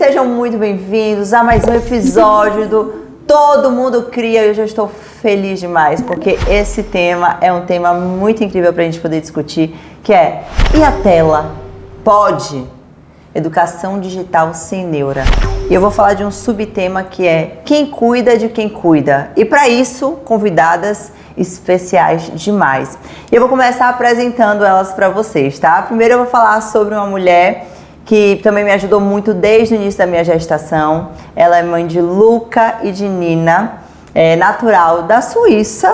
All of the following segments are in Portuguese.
sejam muito bem-vindos a mais um episódio do Todo Mundo Cria. Eu já estou feliz demais, porque esse tema é um tema muito incrível para a gente poder discutir, que é: e a tela pode? Educação digital sem neura. E eu vou falar de um subtema que é: quem cuida de quem cuida? E para isso, convidadas especiais demais. E eu vou começar apresentando elas para vocês, tá? Primeiro eu vou falar sobre uma mulher que também me ajudou muito desde o início da minha gestação. Ela é mãe de Luca e de Nina, é natural da Suíça,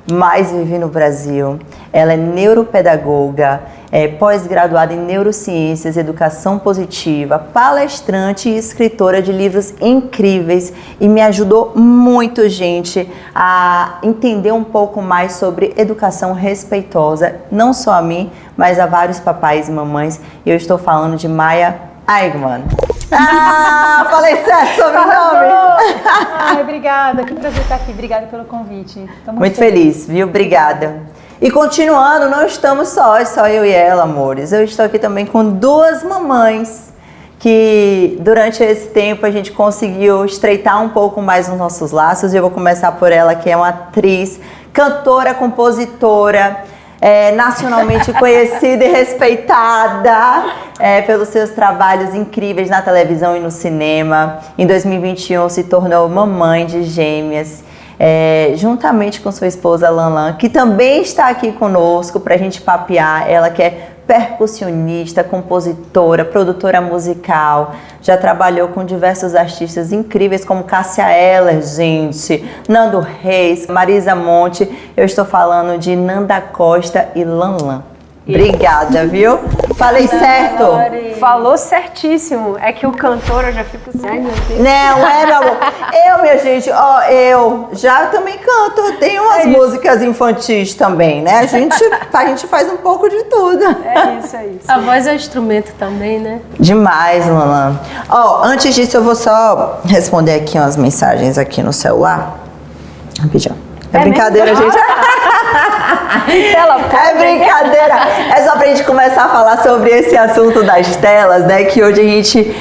mas vive no Brasil. Ela é neuropedagoga, é pós-graduada em neurociências, educação positiva, palestrante e escritora de livros incríveis, e me ajudou muito, gente, a entender um pouco mais sobre educação respeitosa, não só a mim, mas a vários papais e mamães. E eu estou falando de Maia Eigman. Ah, falei certo sobre o nome. Ai, obrigada, que prazer estar aqui. Obrigada pelo convite. Tô muito feliz, viu? Obrigada. E continuando, não estamos só eu e ela, amores. Eu estou aqui também com duas mamães que durante esse tempo a gente conseguiu estreitar um pouco mais os nossos laços. E eu vou começar por ela, que é uma atriz, cantora, compositora, nacionalmente conhecida e respeitada pelos seus trabalhos incríveis na televisão e no cinema. Em 2021 se tornou mamãe de gêmeas, juntamente com sua esposa Lanlan, que também está aqui conosco para a gente papear. Ela que é percussionista, compositora, produtora musical, já trabalhou com diversos artistas incríveis como Cássia Eller, gente, Nando Reis, Marisa Monte. Eu estou falando de Nanda Costa e Lanlan. Obrigada, viu? Falei certo? Falou certíssimo. É que o cantor, eu já fico assim, meu Deus. Não, meu amor. Minha gente, eu já também canto. Tem umas músicas infantis também, né? A gente faz um pouco de tudo. É isso. A voz é instrumento também, né? Demais, Lanlan. Antes disso, eu vou só responder aqui umas mensagens aqui no celular. Rapidinho. É brincadeira, gente. É brincadeira. É só pra gente começar a falar sobre esse assunto das telas, né? Que hoje a gente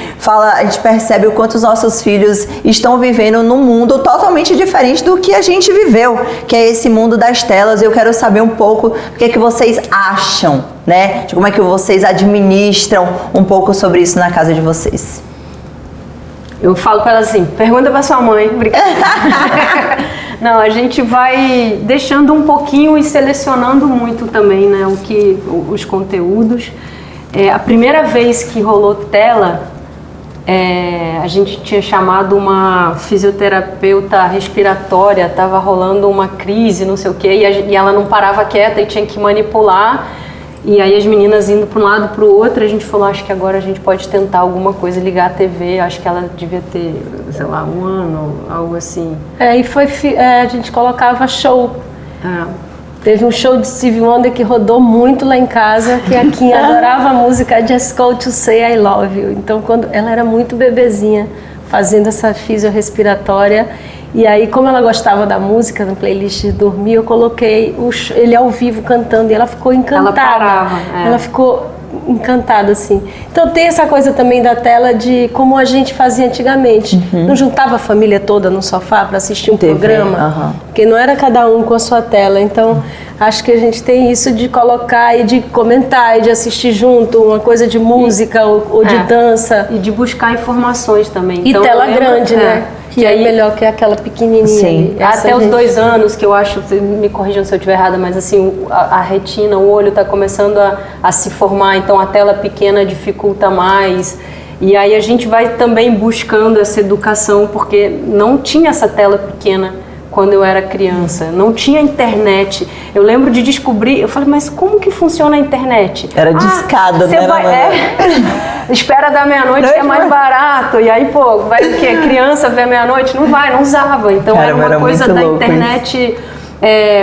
percebe o quanto os nossos filhos estão vivendo num mundo totalmente diferente do que a gente viveu, que é esse mundo das telas. Eu quero saber um pouco o que é que vocês acham, né? De como é que vocês administram um pouco sobre isso na casa de vocês. Eu falo pra ela assim: pergunta pra sua mãe. Não, a gente vai deixando um pouquinho e selecionando muito também, né, os conteúdos. A primeira vez que rolou tela, a gente tinha chamado uma fisioterapeuta respiratória, estava rolando uma crise, não sei o quê, e ela não parava quieta e tinha que manipular. E aí as meninas indo para um lado para o outro, a gente falou: acho que agora a gente pode tentar alguma coisa, ligar a TV. Acho que ela devia ter, sei lá, 1 ano, algo assim. A gente colocava show. Teve um show de Stevie Wonder que rodou muito lá em casa, que a Kim adorava a música Just Go to Say I Love You. Então, quando ela era muito bebezinha, fazendo essa fisiorrespiratória. E aí, como ela gostava da música, na playlist de dormir, eu coloquei ele ao vivo cantando, e ela ficou encantada. Ela parava. Ela ficou encantada, assim. Então tem essa coisa também da tela de como a gente fazia antigamente. Não juntava a família toda no sofá para assistir um programa, porque não era cada um com a sua tela. Então acho que a gente tem isso de colocar e de comentar e de assistir junto, uma coisa de música ou de dança. E de buscar informações também. E então, tela grande, né? Que é melhor que aquela pequenininha. Sim. Até os 2 anos, que eu acho, me corrijam se eu estiver errada, mas assim, a retina, o olho está começando a se formar, então a tela pequena dificulta mais. E aí a gente vai também buscando essa educação, porque não tinha essa tela pequena quando eu era criança, não tinha internet. Eu lembro de descobrir, eu falei: mas como que funciona a internet? Era discada, né? Espera da meia-noite que é mais barato. E aí, vai o quê? Criança vê meia-noite? Não vai, não usava. Então era uma coisa da internet.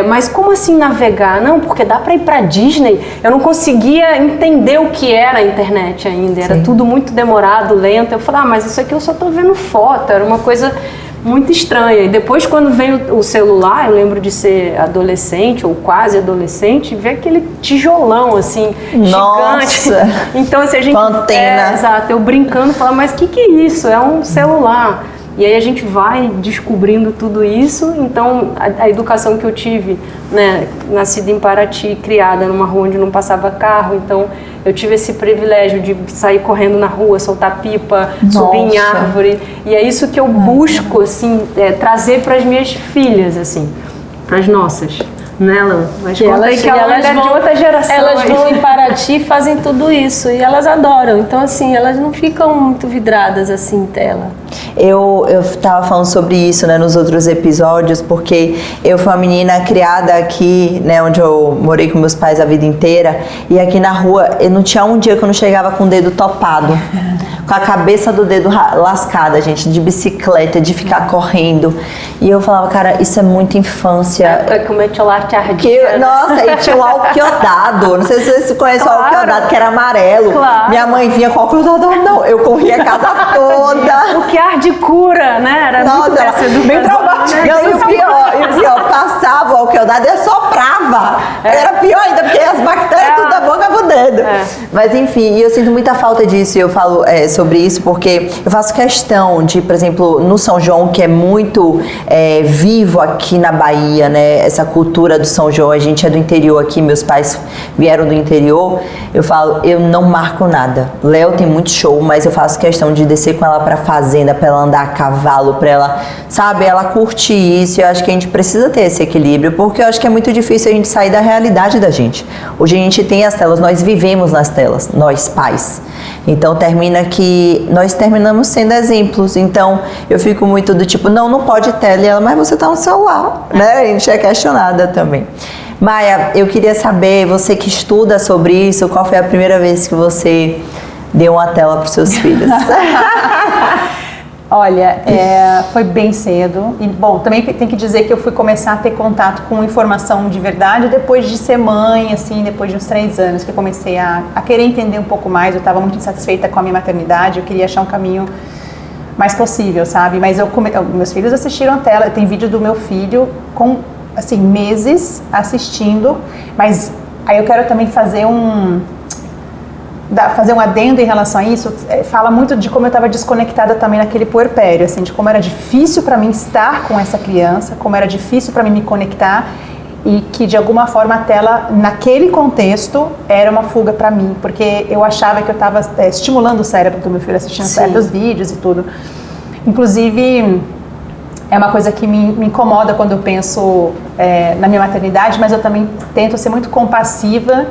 Mas como assim navegar? Não, porque dá para ir para Disney. Eu não conseguia entender o que era a internet ainda. Era tudo muito demorado, lento. Eu falei: mas isso aqui eu só tô vendo foto. Era uma coisa muito estranha. E depois, quando veio o celular, eu lembro de ser adolescente ou quase adolescente, ver aquele tijolão assim, Nossa. gigante. Então, assim, a gente. Antena. Exato, eu brincando, falava, mas o que é isso? É um celular. E aí a gente vai descobrindo tudo isso. Então, a educação que eu tive, né, nascida em Paraty, criada numa rua onde não passava carro, então eu tive esse privilégio de sair correndo na rua, soltar pipa, subir em árvore. E é isso que eu busco, assim, trazer para as minhas filhas, assim, para as nossas. Né, Lan? Mas que elas é de outra geração. Elas vão em Paraty e fazem tudo isso e elas adoram. Então, assim, elas não ficam muito vidradas assim em tela. Eu tava falando sobre isso, né, nos outros episódios, porque eu fui uma menina criada aqui, né, onde eu morei com meus pais a vida inteira, e aqui na rua, eu não tinha um dia que eu não chegava com o dedo topado, com a cabeça do dedo lascada, gente, de bicicleta, de ficar correndo. E eu falava, cara, isso é muita infância. Como eu Nossa, e tinha um alquiodado. Não sei se vocês conhecem o alquiodado, que era amarelo. Claro. Minha mãe vinha com o alquiodado, não. Eu corria a casa toda. O que ar de cura, né? Era nossa, muito bem traumático. E o pior, passava o alquiodado e soprava. Era pior ainda, porque as bactérias tudo da boca pro dedo. Mas enfim, eu sinto muita falta disso. E eu falo sobre isso porque eu faço questão de, por exemplo, no São João, que é muito vivo aqui na Bahia, né? Essa cultura do São João, a gente é do interior aqui, meus pais vieram do interior. Eu falo, eu não marco nada. Léo tem muito show, mas eu faço questão de descer com ela pra fazenda, pra ela andar a cavalo, pra ela, sabe, ela curtir isso. Eu acho que a gente precisa ter esse equilíbrio, porque eu acho que é muito difícil a gente sair da realidade da gente. Hoje a gente tem as telas, nós vivemos nas telas, nós pais. Então termina que nós terminamos sendo exemplos. Então eu fico muito do tipo, não pode tela. E ela, mas você tá no celular, né? A gente é questionada também. Maia, eu queria saber, você que estuda sobre isso, qual foi a primeira vez que você deu uma tela para os seus filhos? Olha, foi bem cedo. E, bom, também tem que dizer que eu fui começar a ter contato com informação de verdade depois de ser mãe, assim, depois de uns 3 anos que eu comecei a querer entender um pouco mais. Eu estava muito insatisfeita com a minha maternidade, eu queria achar um caminho mais possível, sabe? Mas meus filhos assistiram a tela, tem vídeo do meu filho com, assim, meses assistindo, mas aí eu quero também fazer um adendo em relação a isso. Fala muito de como eu estava desconectada também naquele puerpério, assim, de como era difícil para mim estar com essa criança, como era difícil para mim me conectar, e que de alguma forma a tela, naquele contexto, era uma fuga para mim, porque eu achava que eu estava estimulando o cérebro do meu filho assistindo certos vídeos e tudo. Inclusive, é uma coisa que me incomoda quando eu penso na minha maternidade, mas eu também tento ser muito compassiva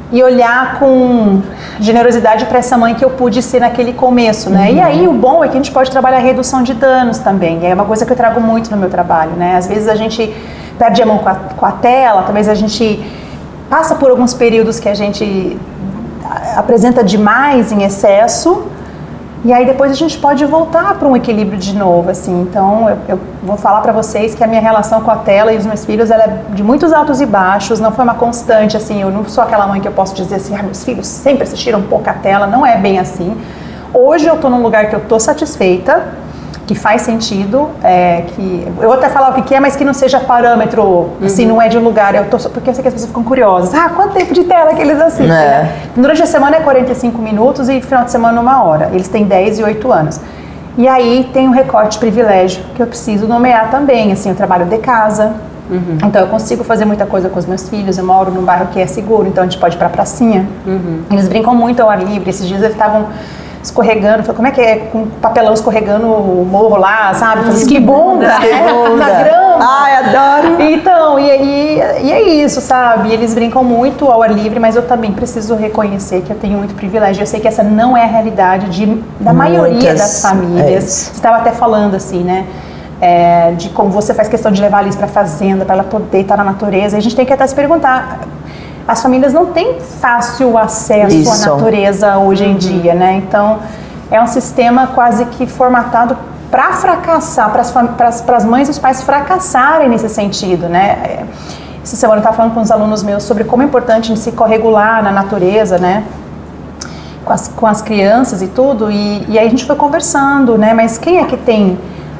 e olhar com generosidade para essa mãe que eu pude ser naquele começo, né? E aí o bom é que a gente pode trabalhar a redução de danos também, é uma coisa que eu trago muito no meu trabalho, né? Às vezes a gente perde a mão com a tela, talvez a gente passa por alguns períodos que a gente apresenta demais em excesso, e aí depois a gente pode voltar para um equilíbrio de novo, assim. Então eu vou falar para vocês que a minha relação com a tela e os meus filhos, ela é de muitos altos e baixos, não foi uma constante, assim. Eu não sou aquela mãe que eu posso dizer assim, meus filhos sempre assistiram pouca tela, não é bem assim. Hoje eu estou num lugar que eu estou satisfeita, que faz sentido, que eu vou até falar o que é, mas que não seja parâmetro, assim, não é de um lugar, porque eu sei que as pessoas ficam curiosas, quanto tempo de tela que eles assistem, né? Durante a semana é 45 minutos e no final de semana 1 hora, eles têm 10 e 8 anos. E aí tem um recorte de privilégio que eu preciso nomear também, assim, eu trabalho de casa, então eu consigo fazer muita coisa com os meus filhos, eu moro num bairro que é seguro, então a gente pode ir pra pracinha, eles brincam muito ao ar livre, esses dias eles estavam escorregando, falei, como é que é, com papelão escorregando o morro lá, sabe? Que bunda, na grama. Ai, adoro. Então, e é isso, sabe? Eles brincam muito ao ar livre, mas eu também preciso reconhecer que eu tenho muito privilégio. Eu sei que essa não é a realidade da maioria das famílias. Você estava até falando assim, né? De como você faz questão de levar a Liz para a fazenda, para ela poder estar na natureza. E a gente tem que até se perguntar, as famílias não têm fácil acesso à natureza hoje em dia, né? Então, é um sistema quase que formatado para fracassar, para as mães e os pais fracassarem nesse sentido, né? Essa semana eu estava falando com os alunos meus sobre como é importante a gente se corregular na natureza, né? Com as crianças e tudo, e aí a gente foi conversando, né? Mas quem é que tem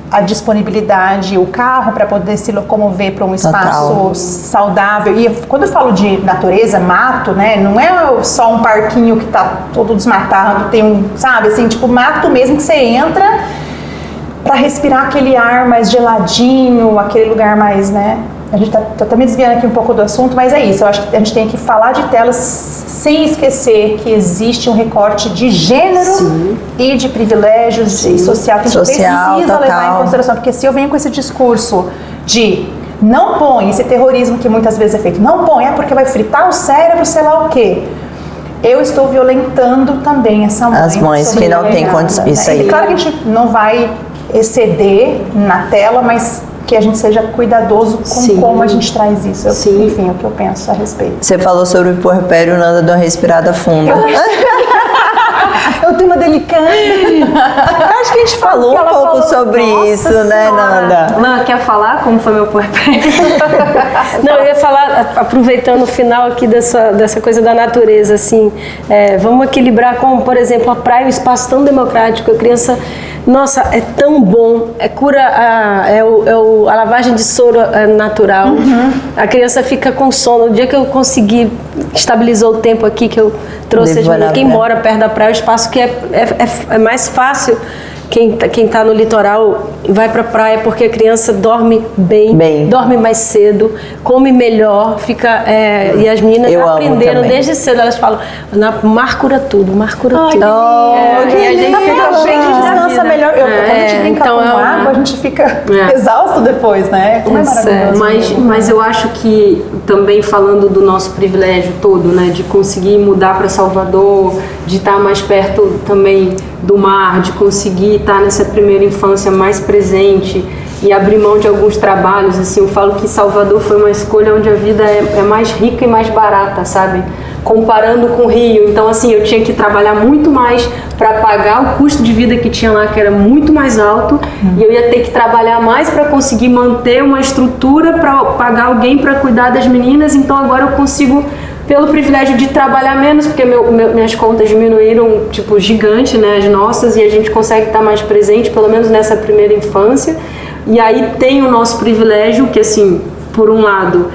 a disponibilidade, o carro para poder se locomover para um espaço Total. saudável. E quando eu falo de natureza, mato, né, não é só um parquinho que tá todo desmatado, tem um, sabe, assim, tipo mato mesmo que você entra para respirar aquele ar mais geladinho, aquele lugar mais, né? A gente tá me desviando aqui um pouco do assunto, mas é isso. Eu acho que a gente tem que falar de telas sem esquecer que existe um recorte de gênero Sim. e de privilégios e social que a gente Social, precisa levar total. em consideração. Porque se eu venho com esse discurso de não põe, esse terrorismo que muitas vezes é feito, não põe, é porque vai fritar o cérebro, sei lá o quê. Eu estou violentando também essa mãe. As mães que não têm sobrecarregada, condições. né? Isso aí. E claro que a gente não vai exceder na tela, mas que a gente seja cuidadoso com Sim. como a gente traz isso. Sim. Enfim, é o que eu penso a respeito. Você falou sobre o puerpério, Nanda deu uma respirada funda. É um tema delicado. Acho que a gente falou um pouco sobre isso, né, Nanda? Lan, quer falar como foi meu puerpério? Não, eu ia falar, aproveitando o final aqui dessa coisa da natureza, assim, vamos equilibrar com, por exemplo, a praia, um espaço tão democrático, a criança, nossa, é tão bom, cura, a lavagem de soro natural, a criança fica com sono. O dia que eu consegui, estabilizou o tempo aqui, que eu trouxe as meninas, quem mora perto da praia, o espaço que é mais fácil. Quem tá no litoral vai pra praia porque a criança dorme bem. Dorme mais cedo, come melhor, fica. E as meninas Eu já amo aprenderam também. desde cedo, elas falam, o mar cura tudo, o mar cura tudo. que E a gente A fica gente descansa melhor. Quando a gente brinca então com água, a gente fica exausto depois, né? Como é maravilhoso. Mas eu acho que também falando do nosso privilégio todo, né, de conseguir mudar para Salvador, de estar mais perto também do mar, de conseguir estar nessa primeira infância mais presente e abrir mão de alguns trabalhos, assim, eu falo que Salvador foi uma escolha onde a vida é mais rica e mais barata, sabe? Comparando com o Rio, então assim, eu tinha que trabalhar muito mais para pagar o custo de vida que tinha lá, que era muito mais alto, e eu ia ter que trabalhar mais para conseguir manter uma estrutura para pagar alguém para cuidar das meninas, então agora eu consigo, pelo privilégio de trabalhar menos, porque minhas contas diminuíram, tipo, gigante, né, as nossas, e a gente consegue estar mais presente, pelo menos nessa primeira infância. E aí tem o nosso privilégio, que assim, por um lado,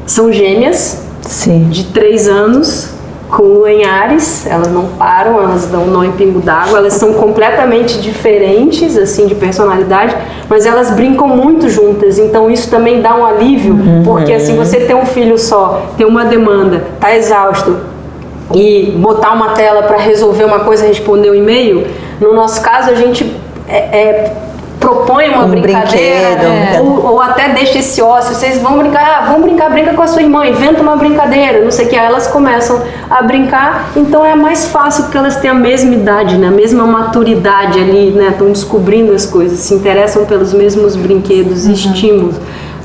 são gêmeas, Sim. de 3 anos, com lua em Áries, elas não param, elas dão nó em pingo d'água, elas são completamente diferentes, assim, de personalidade, mas elas brincam muito juntas, então isso também dá um alívio, porque assim, você ter um filho só, ter uma demanda, tá exausto, e botar uma tela para resolver uma coisa, responder um e-mail, no nosso caso a gente propõe uma brincadeira, ou até deixa esse ócio, vocês vão brincar, brinca com a sua irmã, inventa uma brincadeira, não sei o que, aí elas começam a brincar, então é mais fácil porque elas têm a mesma idade, né, a mesma maturidade ali, né, estão descobrindo as coisas, se interessam pelos mesmos brinquedos e estímulos.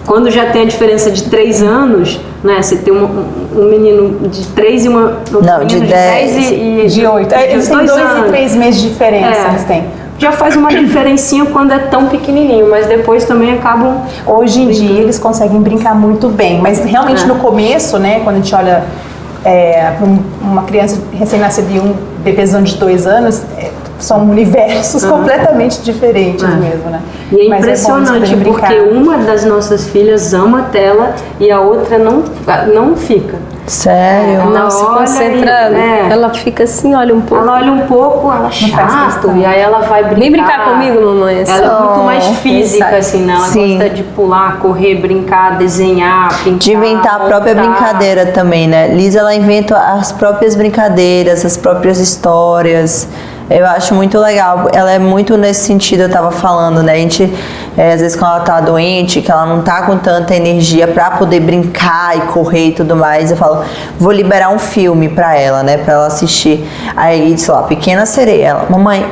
Quando já tem a diferença de 3 anos, né, você tem um menino de 3 e uma... Não, de 10 e de 8. Eles têm 2 e 3 meses de diferença, eles têm. Já faz uma diferencinha quando é tão pequenininho, mas depois também acabam... Hoje em dia eles conseguem brincar muito bem, mas realmente no começo, né, quando a gente olha para uma criança recém-nascida e um bebezão de 2 anos, são universos completamente diferentes mesmo, né? E é Mas impressionante, bom porque uma das nossas filhas ama a tela e a outra não fica. Sério? Não se olha concentra, ela fica assim, olha um pouco. Ela olha um pouco, ela chato, e aí ela vai brincar. Vem brincar comigo, mamãe. Ela é muito mais física, sabe? assim, né? Ela Sim. gosta de pular, correr, brincar, desenhar, pintar, De inventar a própria montar. brincadeira também, né? Liz, ela inventa as próprias brincadeiras, as próprias histórias. Eu acho muito legal. Ela é muito nesse sentido, eu tava falando, né? A gente, às vezes quando ela tá doente, que ela não tá com tanta energia pra poder brincar e correr e tudo mais, eu falo, vou liberar um filme pra ela, né? Pra ela assistir. Aí, sei lá, Pequena Sereia. Ela, mamãe,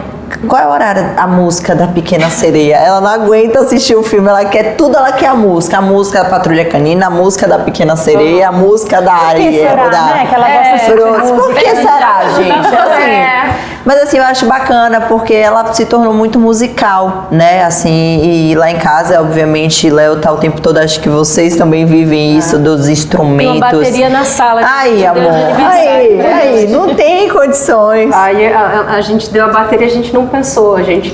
qual é o horário, a música da Pequena Sereia? Ela não aguenta assistir o filme, ela quer tudo, ela quer a música da Patrulha Canina, a música da Pequena Sereia, a música da Ariel. Por que será, né? Que ela gosta de Frozen. Por que será, gente? Assim, mas assim, eu acho bacana porque ela se tornou muito musical, né? Assim, e lá em casa, obviamente, Léo tá o tempo todo, acho que vocês também vivem isso, dos instrumentos. Tem uma bateria na sala. Aí, amor, aí, não tem condições. Aí a gente deu a bateria, a gente não pensou, a gente...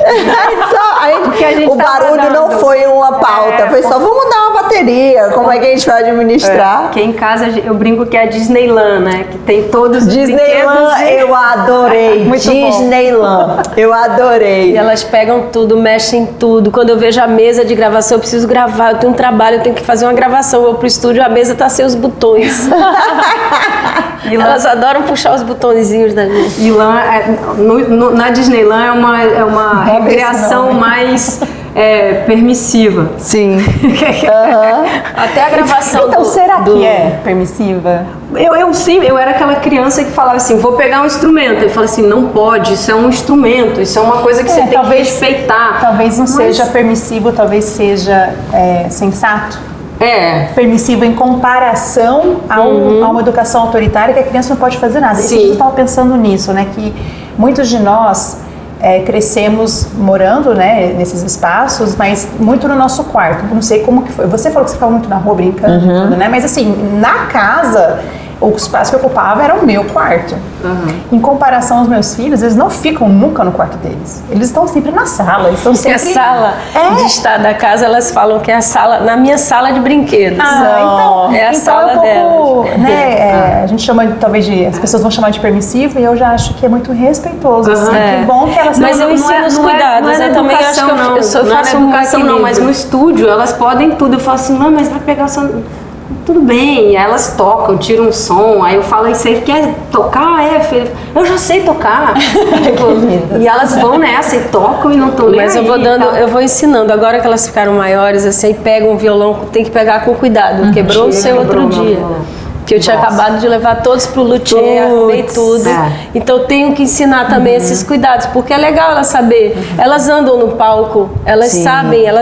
O barulho não foi uma pauta, foi só vamos dar uma bateria, como é que a gente vai administrar? Porque em casa eu brinco que é a Disneyland, né? Que tem todos os Disneyland, brinquedos. eu adorei. Muito bom. Disneyland, eu adorei. E elas pegam tudo, mexem tudo. Quando eu vejo a mesa de gravação, eu preciso gravar, eu tenho um trabalho, eu tenho que fazer uma gravação. Eu vou pro estúdio, a mesa tá sem os botões. E elas adoram puxar os botõezinhos da gente. E lá, na Disneyland é uma recreação mais permissiva. Sim. Até a gravação Então, será do... que é permissiva? Eu era aquela criança que falava assim, vou pegar um instrumento. Eu falava assim, não pode, isso é um instrumento, isso é uma coisa que você tem que respeitar. Talvez não seja permissivo, talvez seja sensato. Permissivo em comparação a uma educação autoritária que a criança não pode fazer nada. Sim. E a gente estava pensando nisso, né? Que muitos de nós crescemos morando, né, nesses espaços, mas muito no nosso quarto. Não sei como que foi. Você falou que você ficava muito na rua brincando, tudo, né? Mas assim, na casa, o espaço que eu ocupava era o meu quarto. Em comparação aos meus filhos, eles não ficam nunca no quarto deles. Eles estão sempre na sala. Eles estão Porque sempre... a sala de estar da casa, elas falam que é a sala, na minha sala de brinquedos. Então é a sala é um pouco, delas. né, a gente chama, talvez, as pessoas vão chamar de permissivo, e eu já acho que é muito respeitoso, assim, que bom que elas... Mas eu ensino os cuidados, eu também acho que eu faço um educação não, mas no estúdio elas podem tudo. Eu falo assim, não, mas vai pegar só... Tudo bem, aí elas tocam, tiram um som, aí eu falo, e você quer tocar? Filho, eu já sei tocar. Tipo, e elas vão nessa e tocam e não estão nem Mas eu aí, vou dando, tá? eu vou ensinando. Agora que elas ficaram maiores, assim, pegam um violão, tem que pegar com cuidado. Quebrou o seu outro dia. Que eu tinha acabado de levar todos pro luthier, arrumei tudo. Então eu tenho que ensinar também esses cuidados, porque é legal elas saber. Elas andam no palco, elas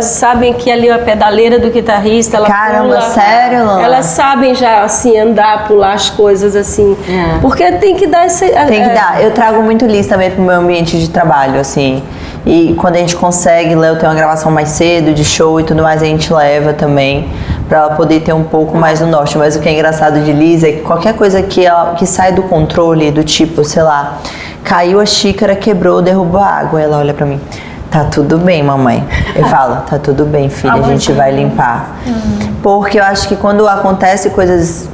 sabem que ali é a pedaleira do guitarrista, ela Caramba, pula. sério, Lana? Elas sabem já, assim, andar, pular as coisas, assim. Porque tem que dar esse... Tem que dar. Eu trago muito Liz também pro meu ambiente de trabalho, assim. E quando a gente consegue, eu tenho uma gravação mais cedo, de show e tudo mais, a gente leva também, pra ela poder ter um pouco mais no norte. Mas o que é engraçado de Liz é que qualquer coisa que sai do controle, do tipo, sei lá, caiu a xícara, quebrou, derrubou a água, ela olha pra mim, tá tudo bem, mamãe. Eu falo, tá tudo bem, filha, a gente vai limpar. Porque eu acho que quando acontece coisas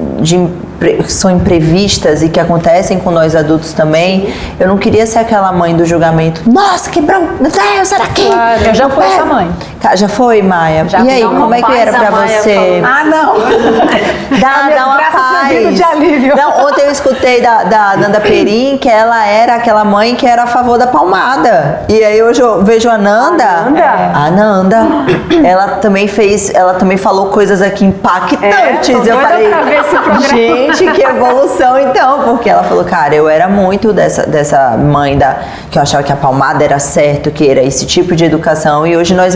que são imprevistas e que acontecem com nós adultos também, eu não queria ser aquela mãe do julgamento. Nossa, quebrou! Meu Deus, será que? Claro, eu já fui essa mãe. Já foi, Maia? E aí, como é que era pra você? Não! Dá uma paz. De alívio. Não, ontem eu escutei da Nanda Perim que ela era aquela mãe que era a favor da palmada. E aí hoje eu vejo a Nanda. A Nanda, ela também falou coisas aqui impactantes. Eu falei, gente, que evolução então. Porque ela falou, cara, eu era muito dessa mãe que eu achava que a palmada era certo, que era esse tipo de educação. E hoje nós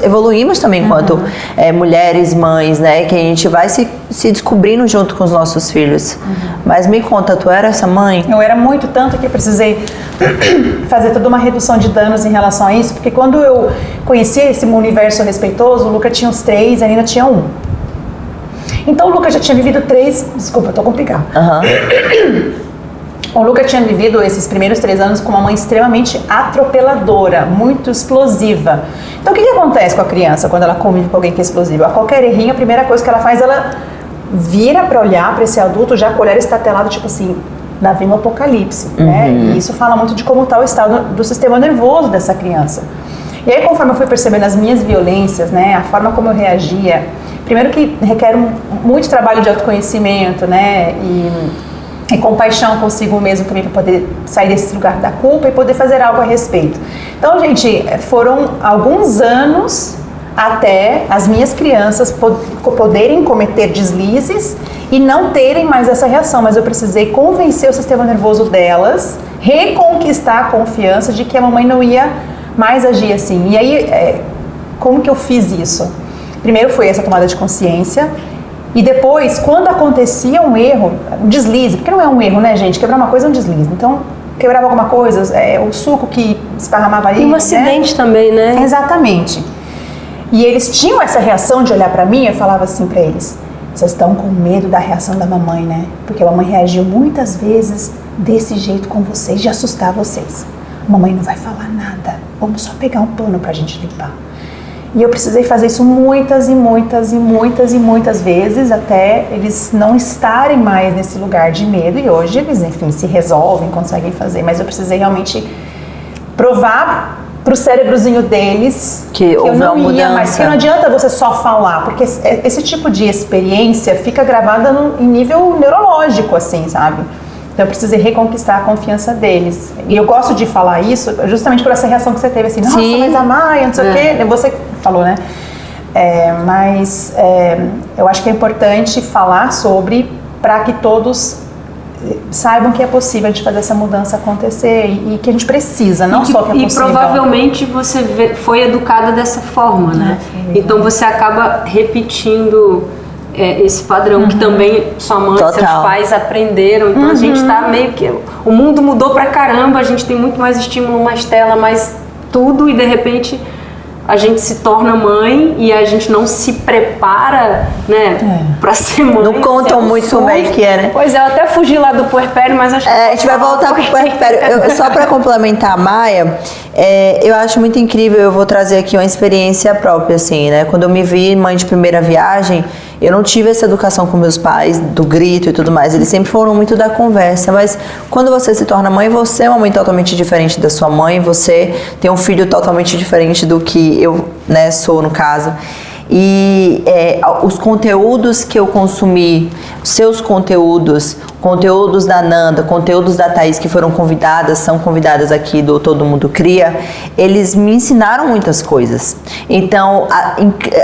evoluímos também enquanto mulheres, mães, né? Que a gente vai se descobrindo junto com os nossos filhos. Mas me conta, tu era essa mãe? Eu era muito, tanto que eu precisei fazer toda uma redução de danos em relação a isso, porque quando eu conheci esse universo respeitoso, o Luca tinha uns 3 e a Nina tinha 1. Então o Luca já tinha vivido 3... Desculpa, eu tô com pigarro. O Luca tinha vivido esses primeiros 3 anos com uma mãe extremamente atropeladora, muito explosiva. Então o que acontece com a criança quando ela convive com alguém que é explosivo? A qualquer errinho, a primeira coisa que ela faz, ela vira pra olhar pra esse adulto já com o olhar estatelado, tipo assim, lá vem o apocalipse, né? E isso fala muito de como está o estado do sistema nervoso dessa criança. E aí, conforme eu fui percebendo as minhas violências, né, a forma como eu reagia, primeiro que requer muito trabalho de autoconhecimento, né, e compaixão consigo mesmo também para poder sair desse lugar da culpa e poder fazer algo a respeito. Então, gente, foram alguns anos até as minhas crianças poderem cometer deslizes e não terem mais essa reação, mas eu precisei convencer o sistema nervoso delas, reconquistar a confiança de que a mamãe não ia mais agir assim. E aí, como que eu fiz isso? Primeiro foi essa tomada de consciência, e depois, quando acontecia um erro, um deslize, porque não é um erro, né, gente? Quebrar uma coisa é um deslize. Então, quebrava alguma coisa, o suco que esparramava ali. E um acidente também, né? Exatamente. E eles tinham essa reação de olhar pra mim, eu falava assim pra eles, vocês estão com medo da reação da mamãe, né? Porque a mamãe reagiu muitas vezes desse jeito com vocês, de assustar vocês. mamãe não vai falar nada, vamos só pegar um pano pra gente limpar. E eu precisei fazer isso muitas vezes, até eles não estarem mais nesse lugar de medo. E hoje eles, enfim, se resolvem, conseguem fazer. Mas eu precisei realmente provar pro cérebrozinho deles que eu houve não uma ia mudança. mais. Porque não adianta você só falar, porque esse tipo de experiência fica gravada em nível neurológico, assim, sabe? Então eu precisei reconquistar a confiança deles. E eu gosto de falar isso justamente por essa reação que você teve, assim, nossa, mas a Maia, não sei o quê. Você falou, né? Mas eu acho que é importante falar sobre, para que todos saibam que é possível a gente fazer essa mudança acontecer e que a gente precisa, não só que é possível. E provavelmente você foi educada dessa forma, né? Então você acaba repetindo esse padrão que também sua mãe e seus pais aprenderam. Então a gente tá meio que... O mundo mudou pra caramba, a gente tem muito mais estímulo, mais tela, mais tudo, e de repente a gente se torna mãe e a gente não se prepara, né, pra ser mãe. Não contam muito como é que é, né? Pois é, eu até fugi lá do puerpério, mas acho que... a gente vai voltar pro puerpério. Só para complementar a Maia, eu acho muito incrível, eu vou trazer aqui uma experiência própria, assim, né? Quando eu me vi mãe de primeira viagem, eu não tive essa educação com meus pais, do grito e tudo mais. Eles sempre foram muito da conversa. Mas quando você se torna mãe, você é uma mãe totalmente diferente da sua mãe. Você tem um filho totalmente diferente do que eu, né, sou, no caso. E os conteúdos que eu consumi, seus conteúdos da Nanda, conteúdos da Thaís, que foram convidadas, são convidadas aqui do Todo Mundo Cria, eles me ensinaram muitas coisas. Então,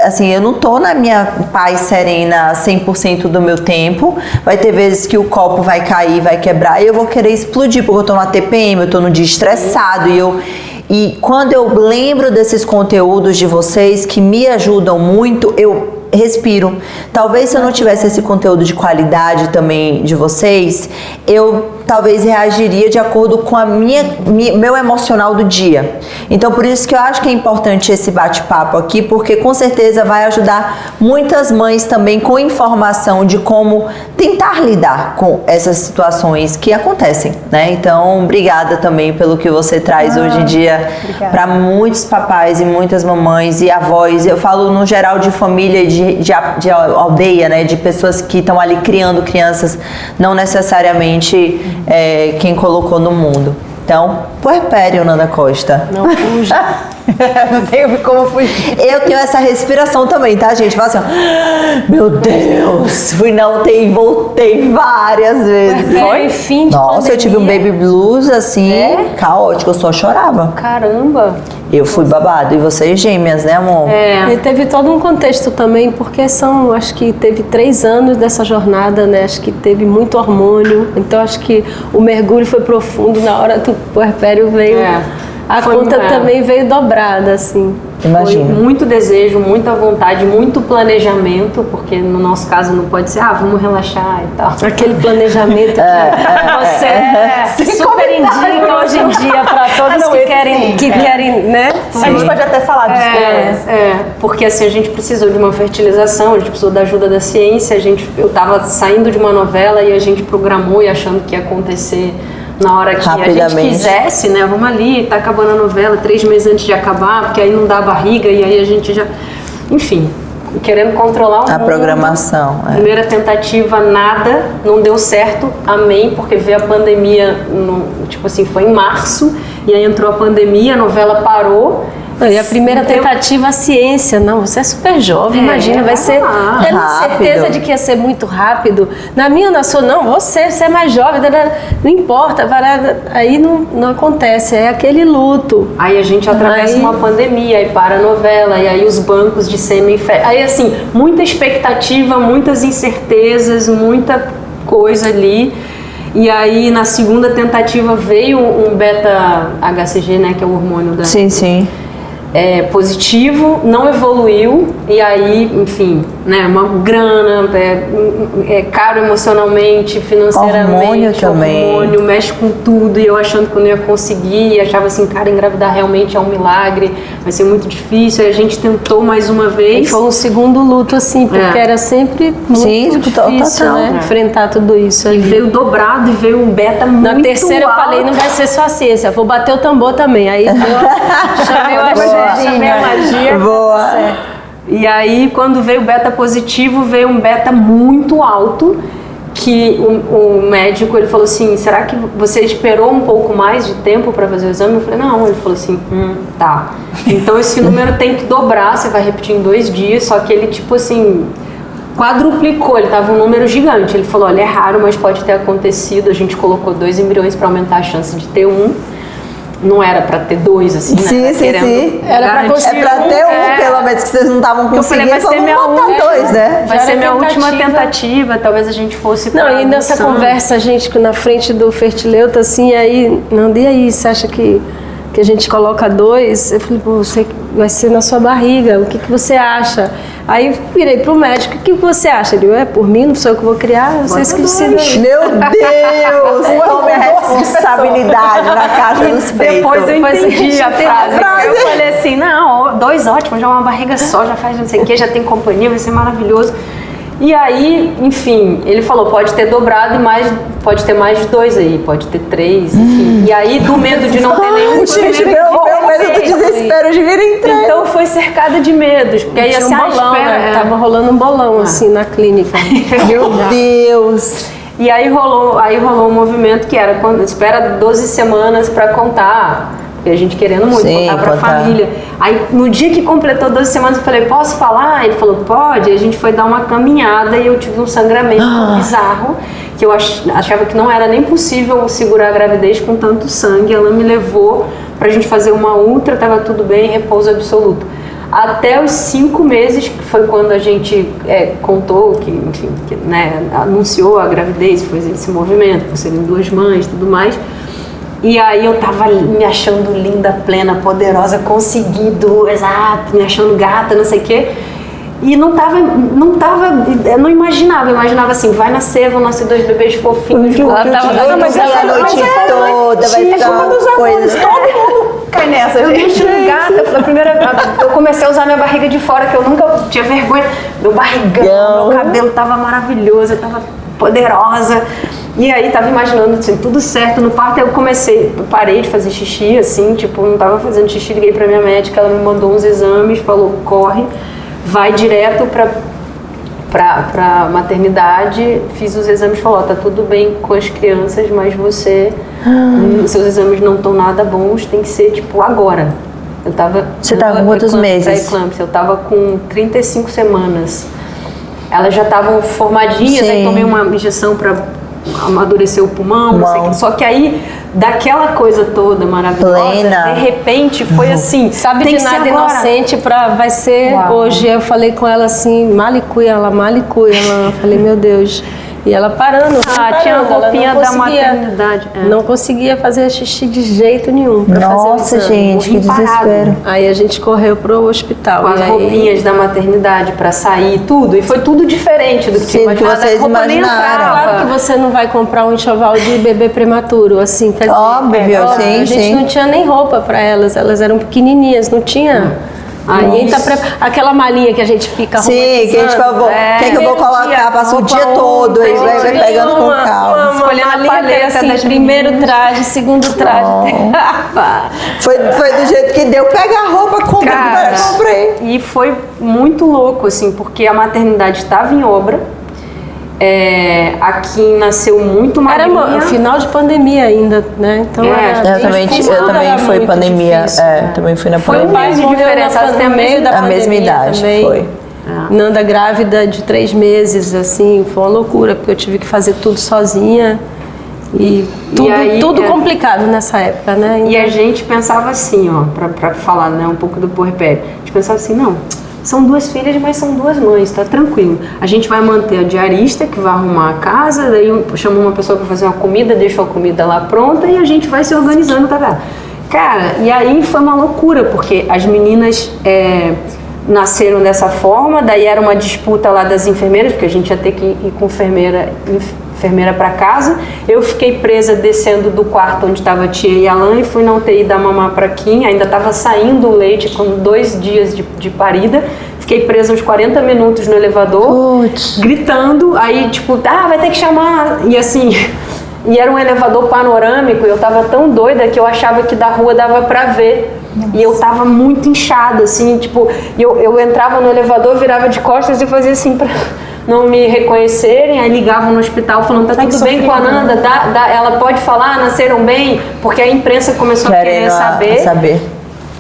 assim, eu não tô na minha paz serena 100% do meu tempo. Vai ter vezes que o copo vai cair, vai quebrar, e eu vou querer explodir, porque eu tô na TPM, eu tô no dia estressado, e quando eu lembro desses conteúdos de vocês que me ajudam muito, eu respiro. Talvez se eu não tivesse esse conteúdo de qualidade também de vocês, eu talvez reagiria de acordo com a meu emocional do dia. Então por isso que eu acho que é importante esse bate-papo aqui, porque com certeza vai ajudar muitas mães também com informação de como tentar lidar com essas situações que acontecem, né? Então, obrigada também pelo que você traz hoje em dia para muitos papais e muitas mamães e avós. Eu falo no geral de família, de aldeia, né? De pessoas que estão ali criando crianças, não necessariamente quem colocou no mundo. Então, puerpério, Nanda Costa. Não fuja. Não tenho como fugir. Eu tenho essa respiração também, tá, gente? Fala assim, ó, meu Deus, fui na UTI, voltei várias vezes. Foi fim de Nossa, pandemia. eu tive um baby blues, assim, caótico, eu só chorava. Caramba! Eu fui babado, e vocês gêmeas, né, amor? E teve todo um contexto também, porque acho que teve 3 anos dessa jornada, né? Acho que teve muito hormônio, então acho que o mergulho foi profundo. Na hora do puerpério veio... A conta também veio dobrada, assim. Imagina. Foi muito desejo, muita vontade, muito planejamento, porque no nosso caso não pode ser, vamos relaxar e tal. Aquele planejamento que você super indica hoje em dia para todos que querem, né? A gente pode até falar disso. Porque assim, a gente precisou de uma fertilização, a gente precisou da ajuda da ciência, eu tava saindo de uma novela e a gente programou e achando que ia acontecer na hora que a gente quisesse, né? Vamos ali, tá acabando a novela 3 meses antes de acabar, porque aí não dá barriga e aí a gente já... Enfim, querendo controlar o mundo. Programação. Primeira tentativa, nada, não deu certo, amém, porque veio a pandemia, tipo assim, foi em março, e aí entrou a pandemia, a novela parou. E a primeira tentativa, a ciência. Não, você é super jovem, imagina, vai ser... Eu tenho certeza de que ia ser muito rápido. Na minha, na sua, não, você é mais jovem, não importa, aí não acontece, é aquele luto. Aí a gente atravessa uma pandemia, aí para a novela, e aí os bancos de sêmen... Aí assim, muita expectativa, muitas incertezas, muita coisa ali. E aí na segunda tentativa veio um beta-HCG, né, que é o hormônio da... Sim. positivo, não evoluiu, e aí, enfim, né, uma grana, é caro emocionalmente, financeiramente, Hormônio também. hormônio, mexe com tudo, e eu achando que eu não ia conseguir, e achava assim, cara, engravidar realmente é um milagre, vai ser muito difícil, aí a gente tentou mais uma E vez. foi um segundo luto, assim, porque era sempre muito Sim, difícil, total. né? Enfrentar tudo isso E ali. veio dobrado e veio um beta muito Na terceira alto. eu falei, não vai ser só a ciência, vou bater o tambor também. Aí chamei a magia. Boa. E aí, quando veio o beta positivo, veio um beta muito alto, que o médico, ele falou assim, será que você esperou um pouco mais de tempo para fazer o exame? Eu falei, não. Ele falou assim, tá. Então esse número tem que dobrar, você vai repetir em 2 dias, só que ele, tipo assim, quadruplicou, ele tava um número gigante. Ele falou, olha, é raro, mas pode ter acontecido, a gente colocou 2 embriões para aumentar a chance de ter um. Não era pra ter 2, assim, né? Sim. Era pra conseguir É pra ter um, pelo menos, que vocês não estavam Eu falei, conseguindo, vai ser minha vamos botar 2, né? Vai Já ser era minha última tentativa. tentativa, talvez a gente fosse Não, pra e nessa adoção. conversa, a gente na frente do Fertileuta, assim, aí, não, e aí, você acha que a gente coloca 2? Eu falei, pô, você vai ser na sua barriga, o que você acha? Aí virei pro médico, o que você acha? Ele, por mim, não sou eu que vou criar, vocês que decidem. Meu Deus! Tome a responsabilidade na caixa dos peitos. Depois eu entendi a frase. frase. Eu falei assim, não, 2 ótimos, já uma barriga só, já faz não sei o que, já tem companhia, vai ser maravilhoso. E aí, enfim, ele falou, pode ter dobrado e mais, pode ter mais de 2 aí, pode ter 3, enfim. E aí, do medo de não ter nenhum... Gente, meu medo do desespero de vir em 3. Então foi cercada de medos, porque aí Tinha assim, um bolão, espera, né? Tava rolando um bolão, assim, na clínica. Meu Deus! E aí rolou um movimento que era quando espera 12 semanas para contar, porque a gente querendo muito Sim, contar pra contar. família. Aí no dia que completou 12 semanas eu falei, posso falar? Ele falou, pode. E a gente foi dar uma caminhada e eu tive um sangramento bizarro, que eu achava que não era nem possível segurar a gravidez com tanto sangue. Ela me levou pra gente fazer uma ultra, tava tudo bem, repouso absoluto. Até os 5 meses, que foi quando a gente contou, que, enfim, né, anunciou a gravidez, foi esse movimento, por serem 2 mães e tudo mais. E aí eu tava me achando linda, plena, poderosa, consegui 2, me achando gata, não sei o quê. E eu não imaginava, eu imaginava assim, vai nascer, vão nascer 2 bebês fofinhos. Ela tava mas a ela noite toda, vai ficar uma coisa. Todo mundo cai nessa, Eu me gente. achando gata, eu comecei a usar minha barriga de fora, que eu nunca tinha vergonha. Meu barrigão, meu cabelo tava maravilhoso, eu tava poderosa. E aí tava imaginando assim, tudo certo. No parto eu parei de fazer xixi, assim, tipo, não tava fazendo xixi, liguei pra minha médica, ela me mandou uns exames, falou, corre, vai direto pra maternidade, fiz os exames, falou, tá tudo bem com as crianças, mas seus exames não estão nada bons, tem que ser, tipo, agora. Você tava com quantos meses? Pré-eclâmpsia, eu tava com 35 semanas. Elas já estavam formadinhas, Sim. aí tomei uma injeção pra amadurecer o pulmão, não sei o que. Só que aí, daquela coisa toda maravilhosa, Plena. de repente foi assim, Sabe tem de que ser nada agora. inocente vai ser hoje. Eu falei com ela assim, malicuia, ela. Eu falei, meu Deus. E ela parando. Tinha a roupinha ela não da conseguia- maternidade. Não conseguia fazer xixi de jeito nenhum pra fazer o Nossa, exame. gente, que morri parado. desespero. Aí a gente correu pro hospital. Com as e aí- roupinhas da maternidade pra sair, tudo. E foi tudo diferente do que Sim, tinha que imaginado. vocês A roupa nem imaginaram. entrava. Claro que você não vai comprar um enxoval de bebê prematuro, assim, quer dizer, Óbvio, sim, a gente sim. não tinha nem roupa pra elas eram pequenininhas, não tinha. Ninguém tá aquela malinha que a gente fica Sim, que a gente falou, quem que eu vou colocar? Passa o dia todo, aí vai pegando com calma. Escolhendo a Escolhendo a paleta assim, das primeiro traje, segundo traje. Foi do jeito que deu, pega a roupa, Cara, comprei. E foi muito louco, assim, porque a maternidade estava em obra. Aqui nasceu muito Era magrinha. final de pandemia ainda, né? Então era Eu também difícil, tudo era fui muito pandemia, difícil. também fui na Foi pandemia. um mês de Morreu diferença, elas têm no meio da a mesma pandemia idade, também. foi. Nanda grávida de 3 meses, assim, foi uma loucura, porque eu tive que fazer tudo sozinha. E tudo aí, complicado nessa época, né? E a gente pensava assim, ó, pra falar, né, um pouco do puerpério. A gente pensava assim, não, são 2 filhas, mas são 2 mães, tá tranquilo. A gente vai manter a diarista, que vai arrumar a casa, daí chama uma pessoa pra fazer uma comida, deixa a comida lá pronta e a gente vai se organizando, tá? Cara, e aí foi uma loucura, porque as meninas nasceram dessa forma, daí era uma disputa lá das enfermeiras, porque a gente ia ter que ir com enfermeira para casa. Eu fiquei presa descendo do quarto onde estava a tia e a Alain e fui na UTI dar mamar para Kim, ainda estava saindo o leite com 2 dias de parida. Fiquei presa uns 40 minutos no elevador, gritando, aí tipo, vai ter que chamar, e assim... E era um elevador panorâmico, e eu tava tão doida que eu achava que da rua dava pra ver. Nossa. E eu tava muito inchada, assim, tipo, eu entrava no elevador, virava de costas e fazia assim pra não me reconhecerem, aí ligavam no hospital falando, tá tudo bem com a Nanda, ela pode falar, nasceram bem, porque a imprensa começou a querer saber.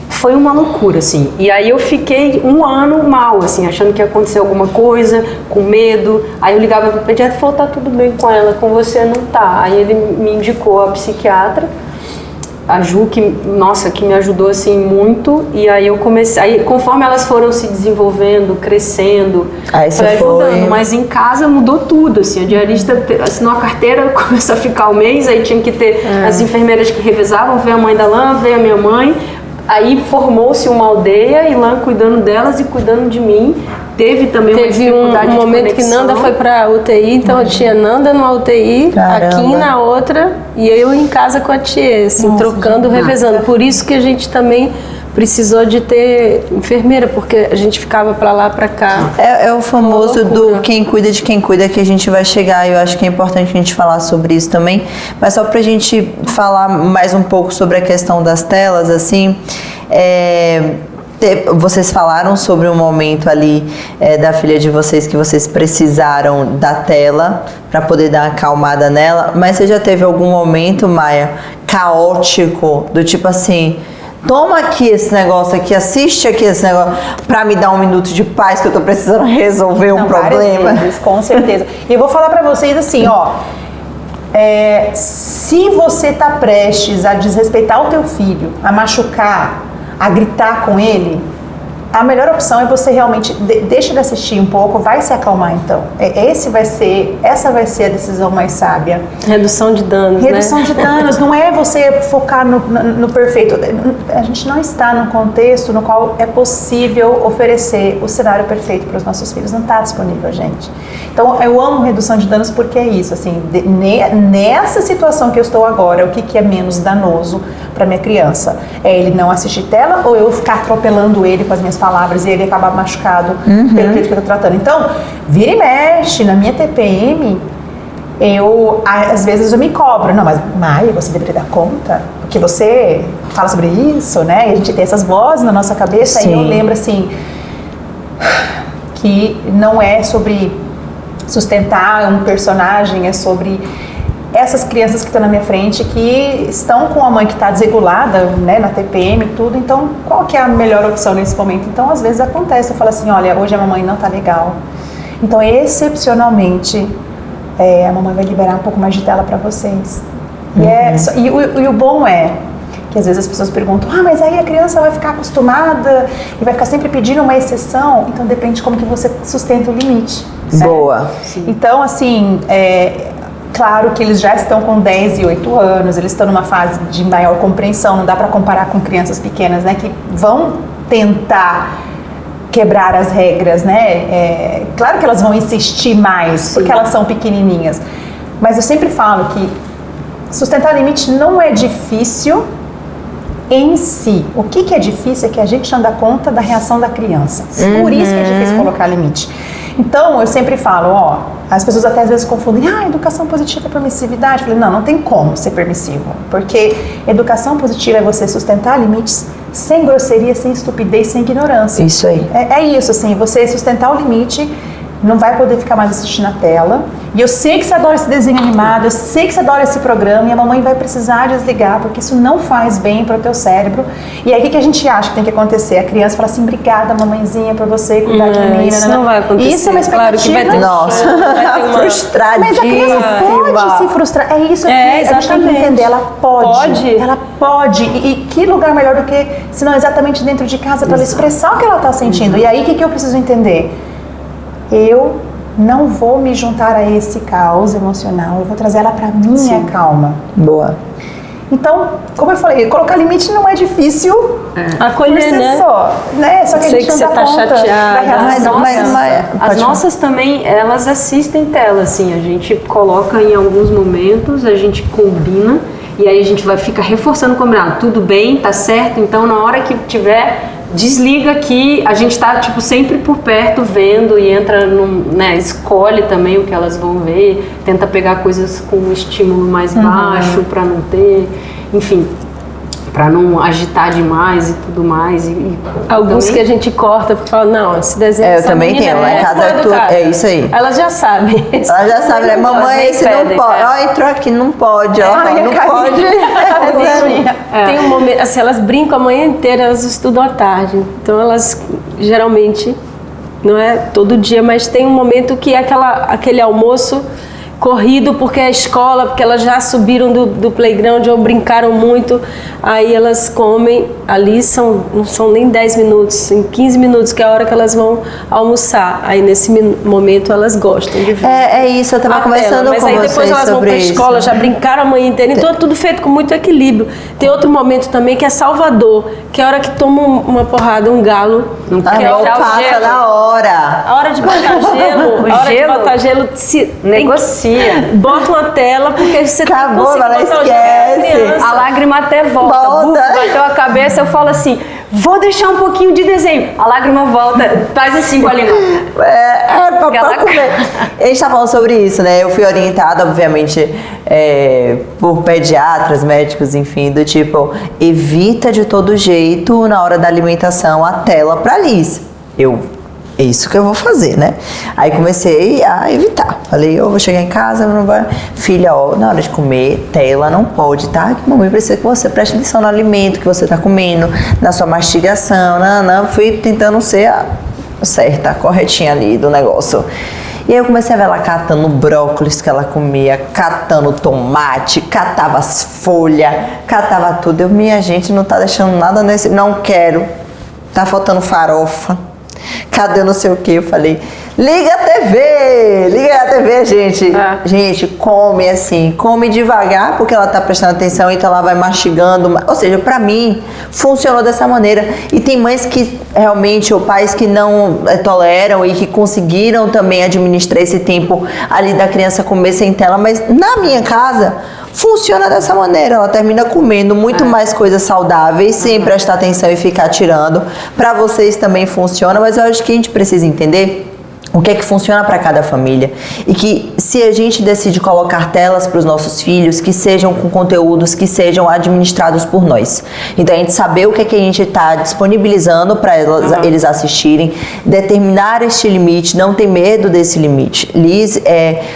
Foi uma loucura, assim. E aí eu fiquei 1 ano mal, assim, achando que ia acontecer alguma coisa, com medo. Aí eu ligava pro pediatra e falou, tá tudo bem com ela, com você não tá. Aí ele me indicou a psiquiatra, a Ju, que me ajudou, assim, muito. E aí eu comecei... Aí, conforme elas foram se desenvolvendo, crescendo, aí foi ajudando. Mas em casa mudou tudo, assim. A diarista assinou a carteira, começou a ficar o mês, aí tinha que ter as enfermeiras que revezavam, veio a mãe da Lã, veio a minha mãe... Aí formou-se uma aldeia, e Lã cuidando delas e cuidando de mim. Teve também uma dificuldade um momento que Nanda foi pra UTI, então eu tinha Nanda numa UTI, aqui na outra, e eu em casa com a tia, assim, trocando, revezando. Por isso que a gente também precisou de ter enfermeira, porque a gente ficava pra lá, pra cá. É o famoso do quem cuida de quem cuida, que a gente vai chegar. Eu acho que é importante a gente falar sobre isso também. Mas só pra gente falar mais um pouco sobre a questão das telas, assim, vocês falaram sobre um momento ali da filha de vocês que vocês precisaram da tela para poder dar uma acalmada nela, mas você já teve algum momento, Maia, caótico, do tipo assim, toma aqui esse negócio aqui, assiste aqui esse negócio pra me dar 1 minuto de paz que eu tô precisando resolver um problema? Várias vezes, com certeza. E eu vou falar pra vocês assim, se você tá prestes a desrespeitar o teu filho, a machucar, a gritar com ele, a melhor opção é você realmente deixa de assistir um pouco, vai se acalmar então. Essa vai ser a decisão mais sábia. Redução de danos, Redução de danos, não é você focar no perfeito. A gente não está num contexto no qual é possível oferecer o cenário perfeito para os nossos filhos, não está disponível, gente. Então eu amo redução de danos porque é isso, assim, nessa situação que eu estou agora, o que é menos danoso para minha criança? É ele não assistir tela ou eu ficar atropelando ele com as minhas palavras e ele acabar machucado pelo jeito que eu tô tratando? Então, vira e mexe, na minha TPM, às vezes eu me cobro. Não, mas Maia, você deveria dar conta? Porque você fala sobre isso, né? E a gente tem essas vozes na nossa cabeça. Sim. E eu lembro, assim, que não é sobre sustentar um personagem, é sobre essas crianças que estão na minha frente, que estão com a mãe que está desregulada, né, na TPM e tudo. Então, qual que é a melhor opção nesse momento? Então, às vezes acontece, eu falo assim, olha, hoje a mamãe não está legal. Então, excepcionalmente, a mamãe vai liberar um pouco mais de tela para vocês. E o bom é que às vezes as pessoas perguntam, mas aí a criança vai ficar acostumada e vai ficar sempre pedindo uma exceção. Então, depende de como que você sustenta o limite. Certo? Boa. Sim. Então, assim, claro que eles já estão com 10 e 8 anos, eles estão numa fase de maior compreensão, não dá para comparar com crianças pequenas, né, que vão tentar quebrar as regras, né? Claro que elas vão insistir mais, porque elas são pequenininhas, mas eu sempre falo que sustentar limite não é difícil em si. O que é difícil é que a gente não dá conta da reação da criança. Por isso que é difícil colocar limite. Então, eu sempre falo, as pessoas até às vezes confundem, educação positiva é permissividade. Eu falei, não tem como ser permissivo, porque educação positiva é você sustentar limites sem grosseria, sem estupidez, sem ignorância. Isso aí. É isso, assim, você sustentar o limite, não vai poder ficar mais assistindo a tela. E eu sei que você adora esse desenho animado, eu sei que você adora esse programa, e a mamãe vai precisar desligar, porque isso não faz bem para o teu cérebro. E aí o que a gente acha que tem que acontecer? A criança fala assim, obrigada mamãezinha por você cuidar de mim. Isso não vai acontecer. Isso é uma expectativa. Claro que vai ter. Nossa, vai ter frustradíssima. Mas a criança pode se frustrar. É isso que a gente tem que entender. Ela pode. Ela pode. E que lugar melhor do que, se não exatamente dentro de casa, para ela expressar o que ela está sentindo. E aí o que eu preciso entender? Eu não vou me juntar a esse caos emocional, eu vou trazer ela para minha calma. Boa. Então, como eu falei, colocar limite não é difícil. Acolher, né? Só que a Sei gente que não você dá tá conta chateada. da reação. As nossas também, elas assistem tela, assim, a gente coloca em alguns momentos, a gente combina e aí a gente vai ficar reforçando o combinado. Tudo bem, tá certo, então na hora que tiver, desliga aqui, a gente tá, tipo, sempre por perto vendo e entra, né, escolhe também o que elas vão ver, tenta pegar coisas com um estímulo mais baixo pra não ter, enfim, pra não agitar demais e tudo mais. Alguns também, que a gente corta porque fala, não, esse desenho Eu essa também menina tenho, lá em casa foi é tudo- educada. é isso aí. Elas já sabem. Ela já sabe, né? Mamãe, Elas esse nem não pedem, pode. é. Ó, entrou aqui, não pode. Ela fala, Ai, não a pode. Tem um momento, assim, elas brincam a manhã inteira, elas estudam à tarde. Então elas geralmente, não é todo dia, mas tem um momento que é aquele almoço corrido porque é a escola, porque elas já subiram do playground ou brincaram muito, aí elas comem, ali não são nem 10 minutos, em 15 minutos, que é a hora que elas vão almoçar. Aí nesse momento elas gostam de ver. É isso, eu tava a conversando tela, mas com aí vocês depois elas vão sobre pra isso. escola, já brincaram a manhã inteira, então é tudo feito com muito equilíbrio. Tem outro momento também que é Salvador, que é a hora que toma uma porrada, um galo, Não que é não o passa gelo. na hora. A hora de botar gelo, a hora de gelo? botar gelo, negocia. bota uma tela, porque você Acabou, tem que ela conseguir botar o gelo pra esquece. criança. A lágrima até volta. Volta. Buf, bateu a cabeça, eu falo assim, vou deixar um pouquinho de desenho. A lágrima volta, faz assim com a língua. Pra Aquela- comer. A gente tá falando sobre isso, né? Eu fui orientada, obviamente, por pediatras, médicos, enfim, do tipo, evita de todo jeito, na hora da alimentação, a tela pra Liz. É isso que eu vou fazer, né? Aí comecei a evitar. Falei, eu vou chegar em casa, não vai. Filha, ó, na hora de comer, tela não pode, tá? Que mamãe precisa que você preste atenção no alimento que você tá comendo, na sua mastigação, não. Fui tentando ser a certa, a corretinha ali do negócio. E aí eu comecei a ver ela catando brócolis que ela comia, catando tomate, catava as folhas, catava tudo. Eu, minha gente, não tá deixando nada nesse... Não quero. Tá faltando farofa. Cadê não sei o que? Eu falei, liga a TV, gente. Gente, come assim, come devagar, porque ela tá prestando atenção, então ela vai mastigando. Ou seja, pra mim, funcionou dessa maneira. E tem mães que realmente, ou pais que não toleram e que conseguiram também administrar esse tempo ali da criança comer sem tela, mas na minha casa funciona dessa maneira, ela termina comendo muito mais coisas saudáveis, sem prestar atenção e ficar tirando. Para vocês também funciona, mas eu acho que a gente precisa entender o que é que funciona para cada família e que se a gente decide colocar telas para os nossos filhos, que sejam com conteúdos que sejam administrados por nós. Então a gente saber o que é que a gente está disponibilizando para eles assistirem, determinar este limite, não ter medo desse limite. Liz,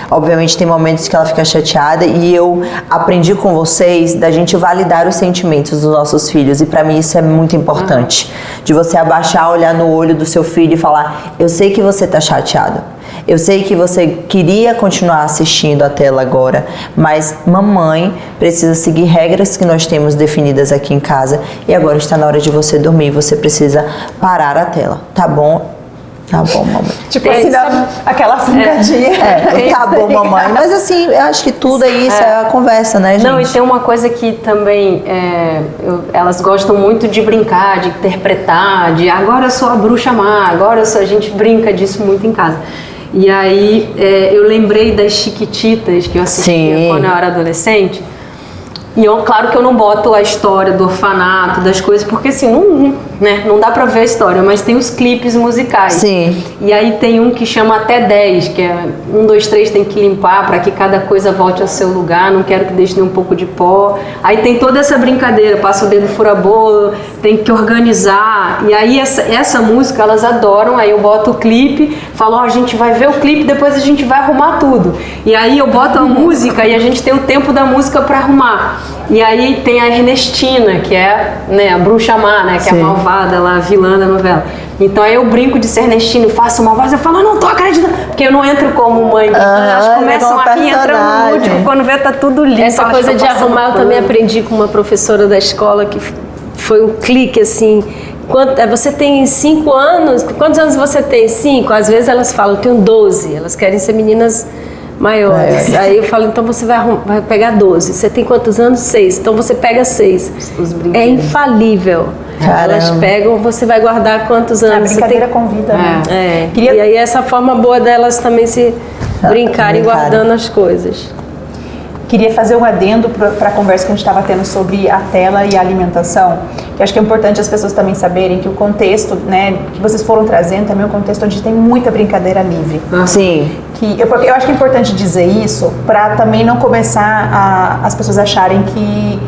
obviamente tem momentos que ela fica chateada e eu aprendi com vocês da gente validar os sentimentos dos nossos filhos e para mim isso é muito importante, de você abaixar, olhar no olho do seu filho e falar, eu sei que você está chateado. Eu sei que você queria continuar assistindo a tela agora, mas mamãe precisa seguir regras que nós temos definidas aqui em casa e agora está na hora de você dormir, você precisa parar a tela, tá bom? Tá bom, mamãe. Tipo assim, aquela fungadinha. Tá bom, mamãe. Mas assim, eu acho que tudo é isso, é a conversa, né, gente? Não, e tem uma coisa que também elas gostam muito de brincar, de interpretar, de agora eu sou a bruxa má, a gente brinca disso muito em casa. E aí eu lembrei das Chiquititas que eu assistia quando eu era adolescente. E claro que eu não boto a história do orfanato, das coisas, porque assim, não dá pra ver a história, mas tem os clipes musicais. Sim. E aí tem um que chama Até 10, que é 1, 2, 3 tem que limpar pra que cada coisa volte ao seu lugar, não quero que deixe nem um pouco de pó. Aí tem toda essa brincadeira, passa o dedo fura-bolo, tem que organizar. E aí essa música elas adoram, aí eu boto o clipe, falo, a gente vai ver o clipe, depois a gente vai arrumar tudo. E aí eu boto a música e a gente tem o tempo da música pra arrumar. E aí tem a Ernestina, que é, né, a bruxa má, né, que é a malvada lá, a vilã da novela. Então aí eu brinco de ser Ernestina e faço uma voz, eu falo, não tô acreditando, porque eu não entro como mãe. Elas começam a rir, entrando no lúdico, quando vê tá tudo limpo. Essa coisa de arrumar eu também aprendi com uma professora da escola, que foi um clique assim. Você tem 5 anos? Quantos anos você tem? 5? Às vezes elas falam, eu tenho 12. Elas querem ser meninas maiores. Aí eu falo, então você vai pegar 12. Você tem quantos anos? 6. Então você pega 6. Os brinquedos. É infalível. Caramba. Elas pegam, você vai guardar quantos A anos? brincadeira convida, né? E aí essa forma boa delas também se brincarem guardando as coisas. Queria fazer um adendo para a conversa que a gente estava tendo sobre a tela e a alimentação, que acho que é importante as pessoas também saberem que o contexto, né, que vocês foram trazendo também é um contexto onde tem muita brincadeira livre. Sim. Porque eu acho que é importante dizer isso para também não começar as pessoas acharem que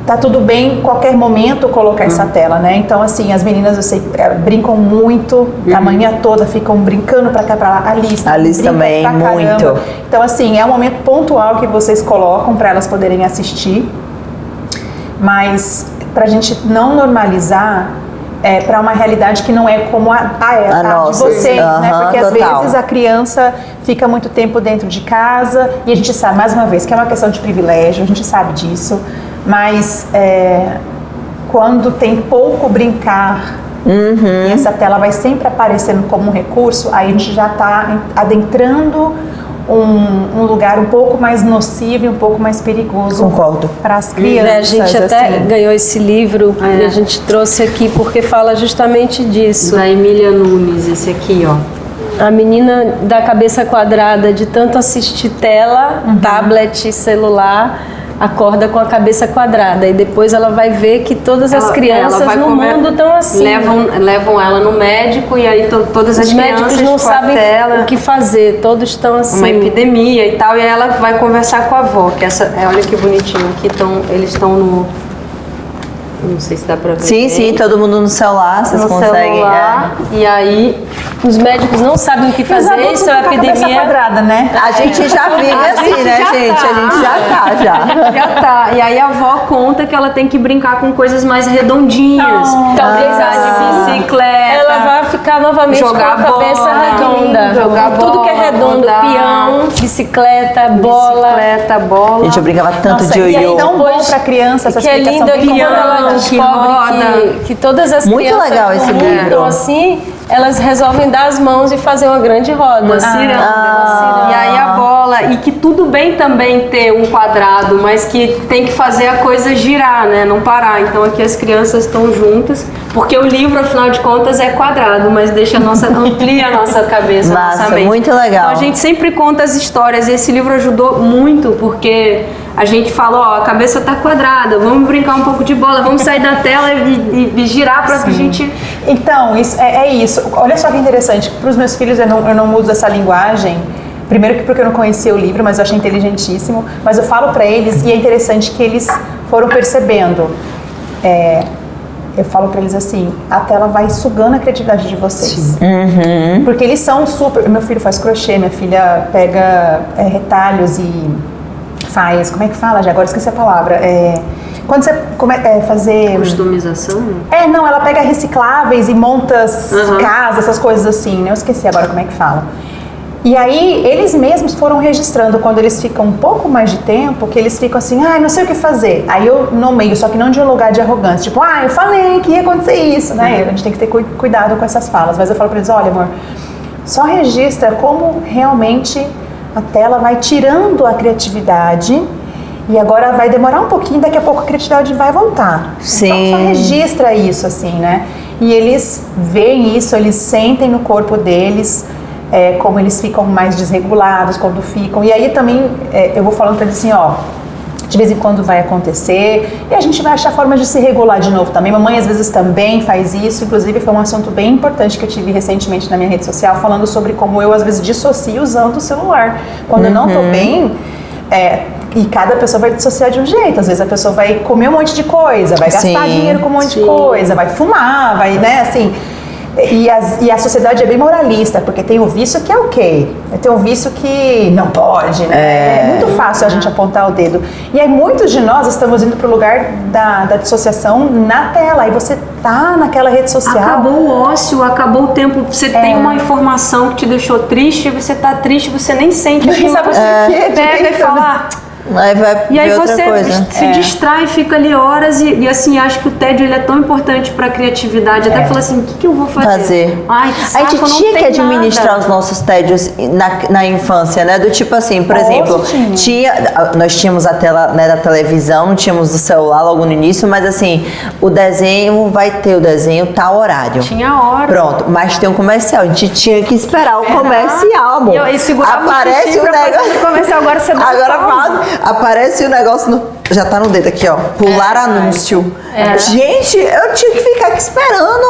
tá tudo bem em qualquer momento colocar essa tela, né? Então, assim, as meninas, eu sei, brincam muito, a manhã toda ficam brincando pra cá, pra lá. A Liz também, muito. Então, assim, é um momento pontual que vocês colocam pra elas poderem assistir, mas pra gente não normalizar para uma realidade que não é como a nossa, de vocês, né? Porque às total. vezes a criança fica muito tempo dentro de casa e a gente sabe, mais uma vez, que é uma questão de privilégio, a gente sabe disso. Mas quando tem pouco brincar e essa tela vai sempre aparecendo como um recurso, aí a gente já está adentrando um lugar um pouco mais nocivo e um pouco mais perigoso. Concordo. Para as crianças. A gente até assim. ganhou esse livro e a gente trouxe aqui porque fala justamente disso. Da Emília Nunes, esse aqui, ó. A menina da cabeça quadrada de tanto assistir tela, tablet, celular, acorda com a cabeça quadrada e depois ela vai ver que todas as crianças no mundo estão assim. Levam ela no médico e aí todas as Os médicos crianças não com a sabem tela, o que fazer, todos estão assim. uma epidemia e tal, e aí ela vai conversar com a avó, que olha que bonitinho, aqui eles estão no... Não sei se dá pra ver. Sim, todo mundo no celular, vocês No conseguem. celular, e aí Os médicos não sabem o que fazer, isso é uma epidemia. Quadrada, né? A gente já vive assim, né, gente? A gente já tá, já. Já tá. E aí a avó conta que ela tem que brincar com coisas mais redondinhas. Talvez de bicicleta. ela vai ficar novamente jogar com a cabeça bola, redonda. jogar Tudo que é bola, redondo, rodar. peão, bicicleta, bola. bola. Gente, eu brincava tanto Nossa, de e é ioiô. tão bom pra criança essa Que é explicação. lindo é que quando piano, ela que descobre roda. que todas as Muito crianças legal do esse mundo livro. estão assim, elas resolvem dar as mãos e fazer uma grande roda. Uma ciranda. E aí a bola, e que tudo bem também ter um quadrado, mas que tem que fazer a coisa girar, né? Não parar. Então aqui as crianças estão juntas, porque o livro, afinal de contas, é quadrado, mas amplia a nossa cabeça, Massa, nossa mente. muito legal. Então a gente sempre conta as histórias, e esse livro ajudou muito, porque a gente falou, ó, a cabeça tá quadrada, vamos brincar um pouco de bola, vamos sair da tela e girar pra que a gente... Então, isso é isso. Olha só que interessante. Para os meus filhos, eu não uso essa linguagem. Primeiro que porque eu não conhecia o livro, mas eu achei inteligentíssimo. Mas eu falo para eles, e é interessante que eles foram percebendo. Eu falo para eles assim, a tela vai sugando a criatividade de vocês. Porque eles são super... Meu filho faz crochê, minha filha pega retalhos e faz... Como é que fala? Já agora esqueci a palavra. Quando você fazer... Customização? Não, ela pega recicláveis e monta casas, essas coisas assim, né? Eu esqueci agora como é que fala. E aí, eles mesmos foram registrando, quando eles ficam um pouco mais de tempo, que eles ficam assim, não sei o que fazer. Aí eu nomeio, só que não de um lugar de arrogância, tipo, eu falei que ia acontecer isso, né? A gente tem que ter cuidado com essas falas. Mas eu falo pra eles, olha, amor, só registra como realmente a tela vai tirando a criatividade. E agora vai demorar um pouquinho, daqui a pouco a criatividade vai voltar. Sim. Só registra isso, assim, né? E eles veem isso, eles sentem no corpo deles, como eles ficam mais desregulados quando ficam. E aí também eu vou falando para eles assim, ó, de vez em quando vai acontecer, e a gente vai achar formas de se regular de novo também. Mamãe às vezes também faz isso, inclusive foi um assunto bem importante que eu tive recentemente na minha rede social, falando sobre como eu às vezes dissocio usando o celular. Quando eu não tô bem... E cada pessoa vai dissociar de um jeito. Às vezes a pessoa vai comer um monte de coisa, vai gastar dinheiro com um monte de coisa, vai fumar, vai, né, assim. E a sociedade é bem moralista, porque tem o vício que é ok, tem o vício que não pode, né? É muito fácil a gente apontar o dedo. E aí muitos de nós estamos indo para o lugar da dissociação na tela. Aí você tá naquela rede social. Acabou o ócio, acabou o tempo. Você tem uma informação que te deixou triste, você tá triste, você nem sente. Nem sabe o quê, pega e fala, Aí vai E aí ver outra você coisa. se distrai, fica ali horas e assim, acho que o tédio ele é tão importante para a criatividade. Até falar assim, o que eu vou fazer? Ai, que A saco, gente não tinha que tem administrar nada. os nossos tédios na infância, né? Do tipo assim, por exemplo, nós tínhamos a tela, né, da televisão, não tínhamos do celular logo no início, mas assim, o desenho vai ter o desenho tal horário. Tinha hora. Pronto, mas tem um comercial, a gente tinha que esperar o comercial, amor. E segurava aparece o o negócio. fazer o comercial, agora você dá Agora pausa. aparece o negócio já tá no dedo aqui, ó. Pular anúncio. Gente, eu tinha que ficar aqui esperando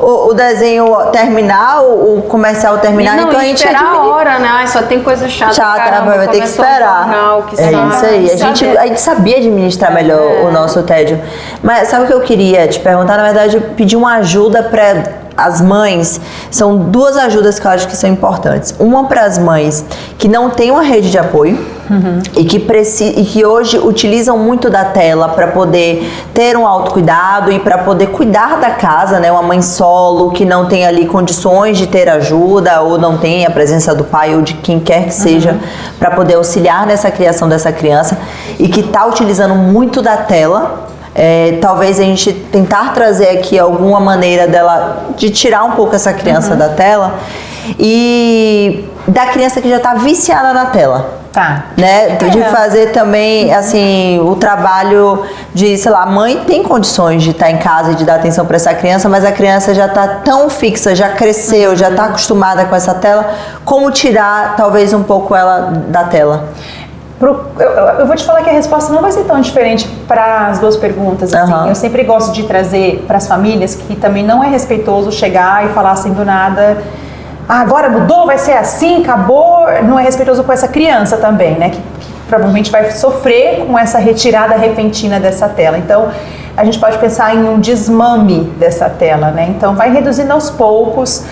o desenho terminar, o comercial terminar. E não, então a gente esperar a hora, né? Ai, só tem coisa chata. Caramba, vai ter que esperar. Jornal, que é isso aí. A gente sabia administrar melhor o nosso tédio. Mas sabe o que eu queria te perguntar? Na verdade, eu pedi uma ajuda para as mães. São duas ajudas que eu acho que são importantes. Uma para as mães que não têm uma rede de apoio e que hoje utilizam muito da tela para poder ter um autocuidado e para poder cuidar da casa, né? Uma mãe solo que não tem ali condições de ter ajuda ou não tem a presença do pai ou de quem quer que seja para poder auxiliar nessa criação dessa criança e que está utilizando muito da tela. Talvez a gente tentar trazer aqui alguma maneira dela de tirar um pouco essa criança da tela e da criança que já está viciada na tela. Tá. Né? De fazer também, assim, o trabalho de, sei lá, a mãe tem condições de estar em casa e de dar atenção para essa criança, mas a criança já está tão fixa, já cresceu, já está acostumada com essa tela, como tirar talvez um pouco ela da tela? Eu vou te falar que a resposta não vai ser tão diferente para as duas perguntas. Assim. Eu sempre gosto de trazer para as famílias que também não é respeitoso chegar e falar assim do nada, agora mudou, vai ser assim, acabou. Não é respeitoso com essa criança também, né? Que provavelmente vai sofrer com essa retirada repentina dessa tela. Então, a gente pode pensar em um desmame dessa tela, né? Então, vai reduzindo aos poucos.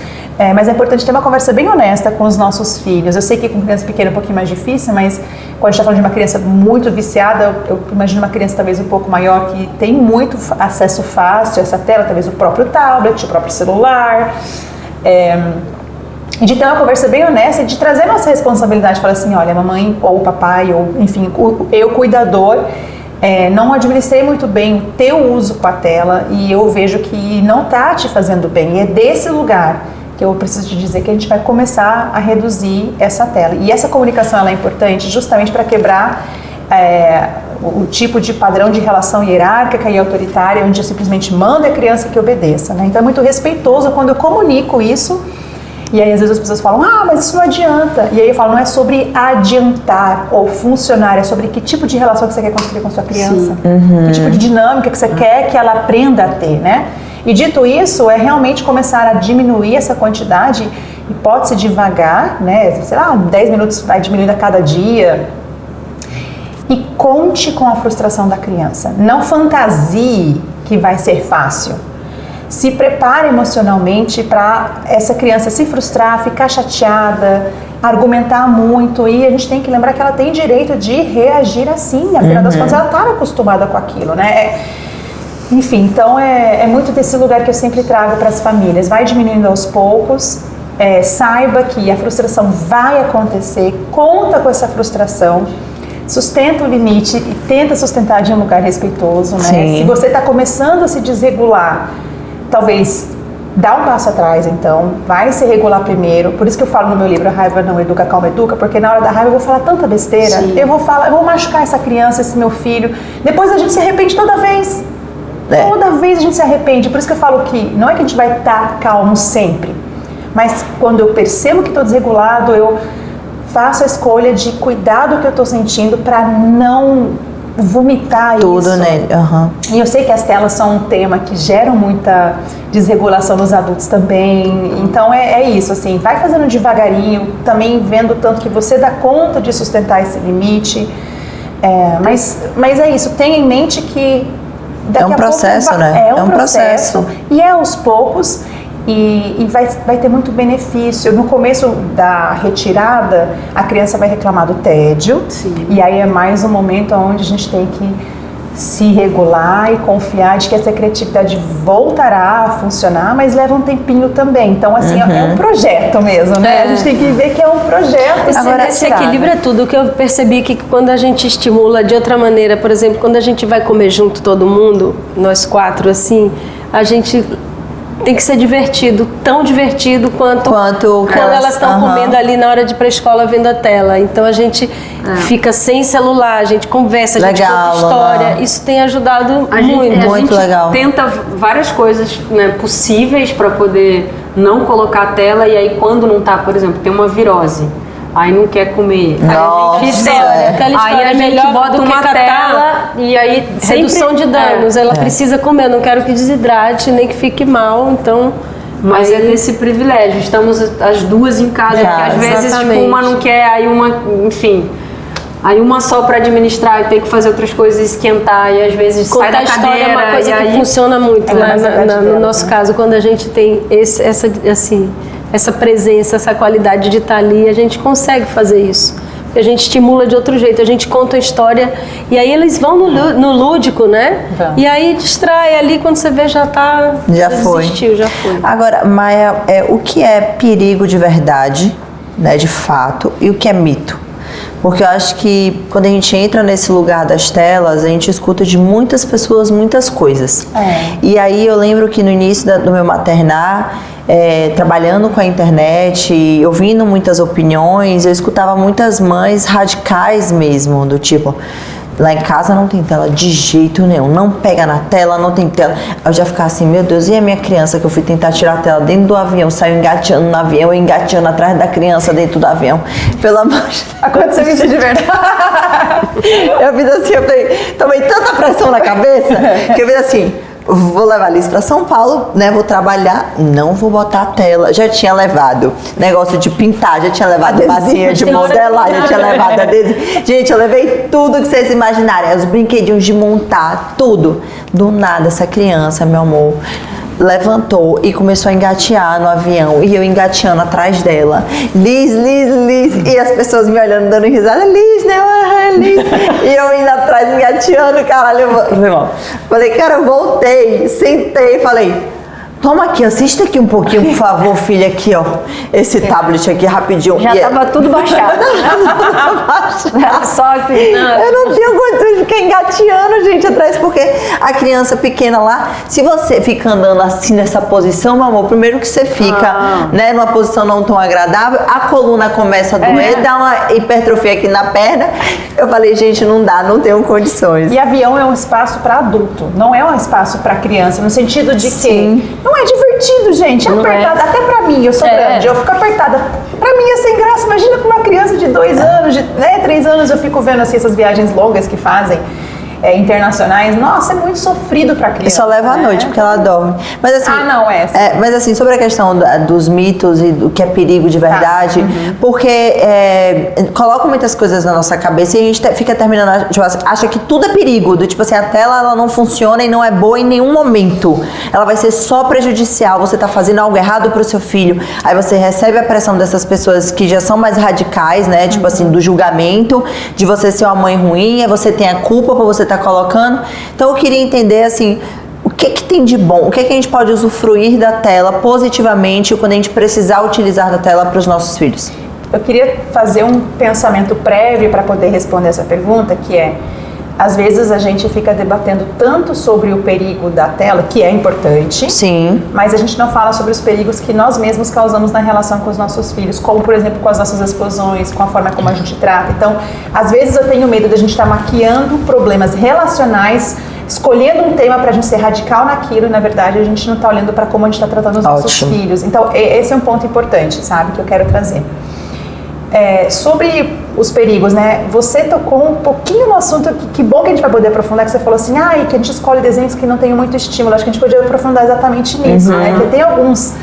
Mas é importante ter uma conversa bem honesta com os nossos filhos. Eu sei que com criança pequena é um pouquinho mais difícil, mas quando a gente está falando de uma criança muito viciada, eu imagino uma criança talvez um pouco maior que tem muito acesso fácil a essa tela, talvez o próprio tablet, o próprio celular. E de ter uma conversa bem honesta e de trazer nossa responsabilidade. Falar assim, olha, mamãe ou papai, ou enfim, eu cuidador, não administrei muito bem o teu uso com a tela e eu vejo que não está te fazendo bem. E é desse lugar que eu preciso te dizer que a gente vai começar a reduzir essa tela. E essa comunicação ela é importante justamente para quebrar o tipo de padrão de relação hierárquica e autoritária, onde eu simplesmente mando a criança que obedeça. Né? Então é muito respeitoso quando eu comunico isso. E aí às vezes as pessoas falam, mas isso não adianta. E aí eu falo, não é sobre adiantar ou funcionar, é sobre que tipo de relação que você quer construir com a sua criança. Que tipo de dinâmica que você quer que ela aprenda a ter, né? E dito isso, é realmente começar a diminuir essa quantidade, e pode ser devagar, né? Sei lá, 10 minutos vai diminuindo a cada dia. E conte com a frustração da criança. Não fantasie que vai ser fácil. Se prepare emocionalmente para essa criança se frustrar, ficar chateada, argumentar muito. E a gente tem que lembrar que ela tem direito de reagir assim. Afinal das contas, ela estava acostumada com aquilo, né? Enfim, então é muito desse lugar que eu sempre trago para as famílias. Vai diminuindo aos poucos, saiba que a frustração vai acontecer, conta com essa frustração, sustenta o limite e tenta sustentar de um lugar respeitoso, né? Se você está começando a se desregular, talvez dá um passo atrás, então, vai se regular primeiro. Por isso que eu falo no meu livro, A Raiva Não Educa, a Calma Educa, porque na hora da raiva eu vou falar tanta besteira, eu vou machucar essa criança, esse meu filho, depois a gente se arrepende toda vez. Toda vez a gente se arrepende, por isso que eu falo que não é que a gente vai estar calmo sempre, mas quando eu percebo que estou desregulado, eu faço a escolha de cuidar do que eu estou sentindo para não vomitar tudo isso. Nele. E eu sei que as telas são um tema que geram muita desregulação nos adultos também, então é isso, assim, vai fazendo devagarinho, também vendo tanto que você dá conta de sustentar esse limite, mas é isso, tenha em mente que daqui a processo, pouco né? É um processo. E aos poucos, e vai ter muito benefício. No começo da retirada, a criança vai reclamar do tédio. E aí é mais um momento onde a gente tem que se regular e confiar de que essa criatividade voltará a funcionar, mas leva um tempinho também. Então, assim, é um projeto mesmo, né? A gente tem que ver que é um projeto. Agora, esse equilíbrio é tudo. O que eu percebi que quando a gente estimula de outra maneira, por exemplo, quando a gente vai comer junto todo mundo, nós 4, assim, a gente tem que ser divertido, tão divertido quanto quando elas estão comendo ali na hora de ir pra escola vendo a tela. Então a gente fica sem celular, a gente conversa, a gente conta história. Né? Isso tem ajudado muito. Muito legal. Tenta várias coisas, né, possíveis para poder não colocar a tela, e aí quando não tá, por exemplo, tem uma virose. Aí não quer comer. Nossa, aquela história aí a gente melhor bota do uma que tela e aí redução de danos. Ela precisa comer, eu não quero que desidrate, nem que fique mal, então... Mas é desse privilégio. Estamos as duas em casa, porque às vezes tipo, uma não quer, aí uma... Enfim... Aí uma só para administrar e ter que fazer outras coisas, esquentar, e às vezes sai da cadeira. Contar a história é uma coisa que funciona muito no nosso caso, quando a gente tem essa presença, essa qualidade de estar ali, a gente consegue fazer isso. A gente estimula de outro jeito, a gente conta a história e aí eles vão no lúdico, né? E aí distrai ali, quando você vê já foi. Agora, Maia, o que é perigo de verdade, né, de fato, e o que é mito? Porque eu acho que quando a gente entra nesse lugar das telas, a gente escuta de muitas pessoas muitas coisas. E aí eu lembro que no início do meu maternar, trabalhando com a internet, ouvindo muitas opiniões, eu escutava muitas mães radicais mesmo, do tipo... Lá em casa não tem tela de jeito nenhum, não pega na tela, não tem tela. Eu já ficava assim, meu Deus, e a minha criança que eu fui tentar tirar a tela dentro do avião, saiu engateando no avião, engateando atrás da criança dentro do avião. Pelo amor de Deus. Aconteceu isso de verdade. Eu fiz assim, eu tomei tanta pressão na cabeça, que eu fiz assim... Vou levar a Liz pra São Paulo, né? Vou trabalhar, não vou botar a tela. Já tinha levado negócio de pintar, já tinha levado bacia de modelar, já tinha levado adesivo. Gente, eu levei tudo que vocês imaginarem, os brinquedinhos de montar, tudo. Do nada, essa criança, meu amor, levantou e começou a engatear no avião, e eu engateando atrás dela. Liz, e as pessoas me olhando, dando risada. Liz, né? Liz. E eu indo atrás, engateando, caralho. Falei, cara, eu voltei, sentei, falei... Toma aqui, assista aqui um pouquinho, por favor, filha, aqui, ó. Esse tablet aqui, rapidinho. Já tava tudo baixado. Só assim. Eu não tinha condições de ficar engateando, gente, atrás, porque a criança pequena lá, se você fica andando assim nessa posição, meu amor, primeiro que você fica, né, numa posição não tão agradável, a coluna começa a doer, dá uma hipertrofia aqui na perna. Eu falei, gente, não dá, não tenho condições. E avião é um espaço para adulto, não é um espaço para criança, no sentido de que não é divertido, gente, é apertado, até pra mim, eu sou grande, eu fico apertada, pra mim é sem graça, imagina com uma criança de 2 anos, 3 anos, eu fico vendo assim, essas viagens longas que fazem, internacionais, nossa, é muito sofrido pra criança. E só leva à noite, porque ela dorme. Mas assim, mas assim, sobre a questão dos mitos e do que é perigo de verdade, porque colocam muitas coisas na nossa cabeça e a gente fica terminando, tipo, acha que tudo é perigo, do tipo assim, a tela ela não funciona e não é boa em nenhum momento. Ela vai ser só prejudicial, você tá fazendo algo errado pro seu filho, aí você recebe a pressão dessas pessoas que já são mais radicais, né, tipo assim, do julgamento, de você ser uma mãe ruim, aí você tem a culpa por você estar colocando. Então eu queria entender assim, o que tem de bom, o que a gente pode usufruir da tela positivamente quando a gente precisar utilizar da tela para os nossos filhos. Eu queria fazer um pensamento prévio para poder responder essa pergunta, que é, às vezes a gente fica debatendo tanto sobre o perigo da tela, que é importante, mas a gente não fala sobre os perigos que nós mesmos causamos na relação com os nossos filhos, como por exemplo com as nossas explosões, com a forma como a gente trata. Então, às vezes eu tenho medo de a gente estar maquiando problemas relacionais, escolhendo um tema para a gente ser radical naquilo, e na verdade a gente não está olhando para como a gente está tratando os nossos filhos. Então, esse é um ponto importante, sabe, que eu quero trazer. Sobre os perigos, né? Você tocou um pouquinho no assunto, que bom que a gente vai poder aprofundar, que você falou assim, que a gente escolhe desenhos que não tem muito estímulo. Acho que a gente podia aprofundar exatamente nisso, né? Que tem alguns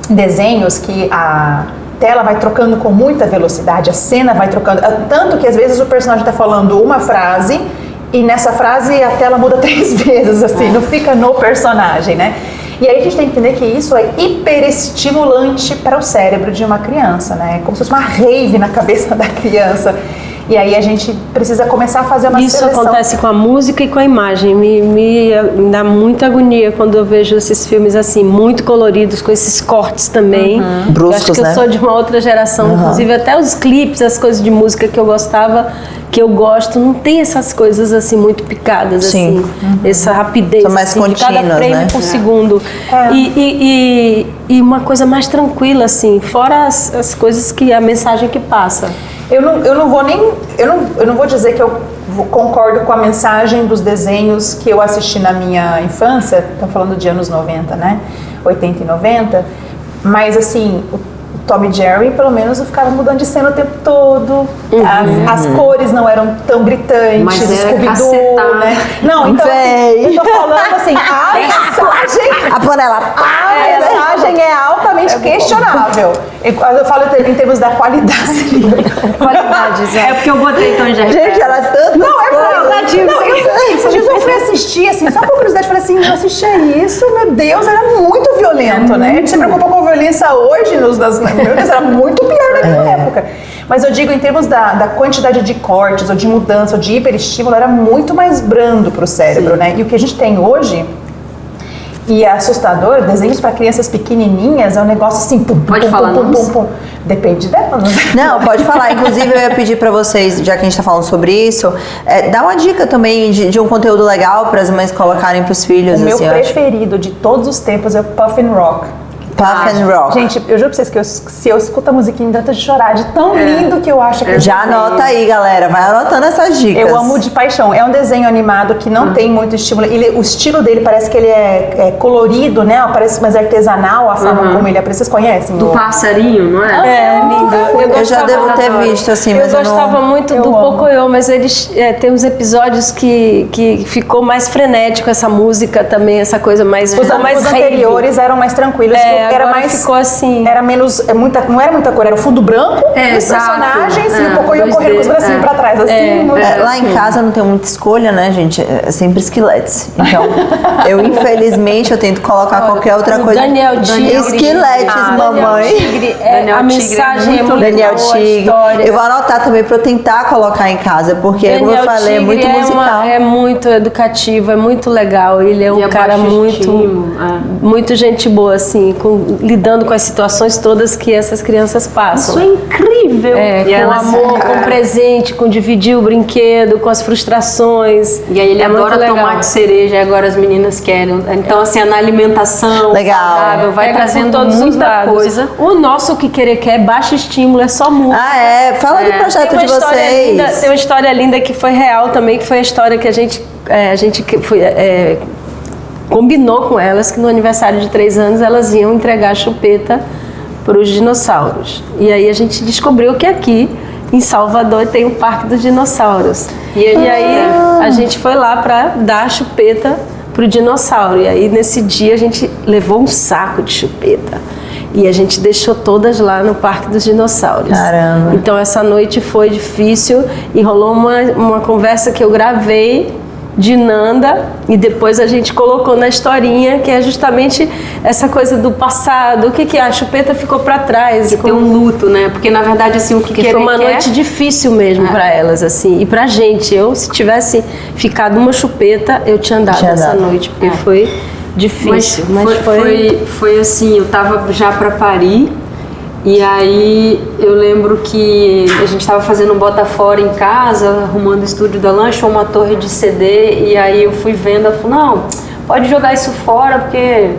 desenhos que a tela vai trocando com muita velocidade, a cena vai trocando, tanto que às vezes o personagem está falando uma frase e nessa frase a tela muda 3 vezes, assim, não fica no personagem, né? E aí a gente tem que entender que isso é hiperestimulante para o cérebro de uma criança, né? Como se fosse uma rave na cabeça da criança. E aí a gente precisa começar a fazer uma Isso seleção. acontece com a música e com a imagem. Me dá muita agonia quando eu vejo esses filmes assim, muito coloridos, com esses cortes também. Bruscos, eu acho que né? eu sou de uma outra geração, inclusive até os clipes, as coisas de música que eu gostava, que eu gosto, não tem essas coisas assim muito picadas, Sim. assim, essa rapidez, São mais assim, de cada contínuas, frame né? por segundo. E uma coisa mais tranquila, assim, fora as coisas que a mensagem que passa. Eu não vou dizer que eu concordo com a mensagem dos desenhos que eu assisti na minha infância, estamos falando de anos 90, né? 80 e 90, mas assim, o Tom e Jerry, pelo menos, eu ficava mudando de cena o tempo todo, as cores não eram tão gritantes, Mas era Scooby-Doo, cacetada. né? Não, então Véi. eu tô falando assim, a mensagem... A panela. A mensagem é altamente questionável. Eu falo em termos da qualidade. Qualidade, É porque eu botei Tom e Jerry. Gente, era tanto. Não, é verdade. Não, esses dias eu fui assistir, assim, só por curiosidade, falei assim, eu assisti isso, meu Deus, era muito violento, né? A gente se preocupa com a violência hoje, meu Deus, era muito pior naquela época. Mas eu digo, em termos da quantidade de cortes, ou de mudança, ou de hiperestímulo, era muito mais brando pro cérebro, né? E o que a gente tem hoje... E é assustador, desenhos para crianças pequenininhas é um negócio assim, pum, Pode falar nomes? Depende dela, né? Não, pode falar. Inclusive, eu ia pedir pra vocês, já que a gente tá falando sobre isso, dá uma dica também de um conteúdo legal para as mães colocarem pros filhos. O meu assim, eu acho. preferido de todos os tempos é o Puffin Rock. Puff and Rock. Gente, eu juro pra vocês que se eu escuto a musiquinha, dá vontade de chorar, de tão lindo que eu acho que Já anota aí, galera. Vai anotando essas dicas. Eu amo de paixão. É um desenho animado que não tem muito estímulo. O estilo dele parece que ele é colorido, né? Parece mais artesanal a forma como ele é. Vocês conhecem? Do passarinho, não é? É, lindo. Eu já devo ter visto, assim, mas eu eu não... gostava muito Eu do amo. Pocoyo, mas eles tem uns episódios que ficou mais frenético essa música também, essa coisa mais Os mais rave. anteriores eram mais tranquilos, era agora mais... ficou assim. Era menos, não era muita cor, era o fundo branco, os exato. personagens e o Pocoyo 2D, correndo com os bracinhos pra trás, assim. Lá em casa não tem muita escolha, né, gente? É sempre esqueletes. Então, infelizmente, eu tento colocar qualquer outra o coisa. Daniel Tigre. Esqueletes, mamãe. Tigre, Daniel a Tigre mensagem é muito Daniel boa, a Tigre. história. Eu vou anotar também pra eu tentar colocar em casa, porque, como eu falei, é muito Tigre musical. É muito educativo, é muito legal. Ele é um E é cara baixo muito, estímulo, muito gente boa, assim, lidando com as situações todas que essas crianças passam. Isso é incrível. É, E com elas- amor, com presente, com dividir o brinquedo, com as frustrações. E aí ele é muito adora legal. tomate cereja e agora as meninas querem. Então, assim, na alimentação Legal. saudável, vai Pega trazendo por todos os muita lados. coisa. O nosso que querer quer é baixo estímulo, é só música. Fala do projeto Tem uma de história vocês. linda, tem uma história linda que foi real também, que foi a história que a gente combinou com elas que no aniversário de 3 anos elas iam entregar a chupeta para os dinossauros. E aí a gente descobriu que aqui em Salvador tem o Parque dos Dinossauros. E aí a gente foi lá para dar a chupeta pro dinossauro. E aí nesse dia a gente levou um saco de chupeta. E a gente deixou todas lá no Parque dos Dinossauros. Caramba. Então essa noite foi difícil e rolou uma conversa que eu gravei de Nanda e depois a gente colocou na historinha, que é justamente essa coisa do passado, o que a chupeta ficou para trás. Tem um luto, né? Porque na verdade, assim, o que Porque foi uma noite difícil mesmo para elas, assim, e pra gente. Eu, se tivesse ficado uma chupeta, eu tinha andado essa noite, porque foi difícil. Mas foi assim, eu tava já para parir. E aí eu lembro que a gente estava fazendo um bota fora em casa, arrumando o estúdio da lancha, uma torre de CD, e aí eu fui vendo, ela falou, não, pode jogar isso fora, porque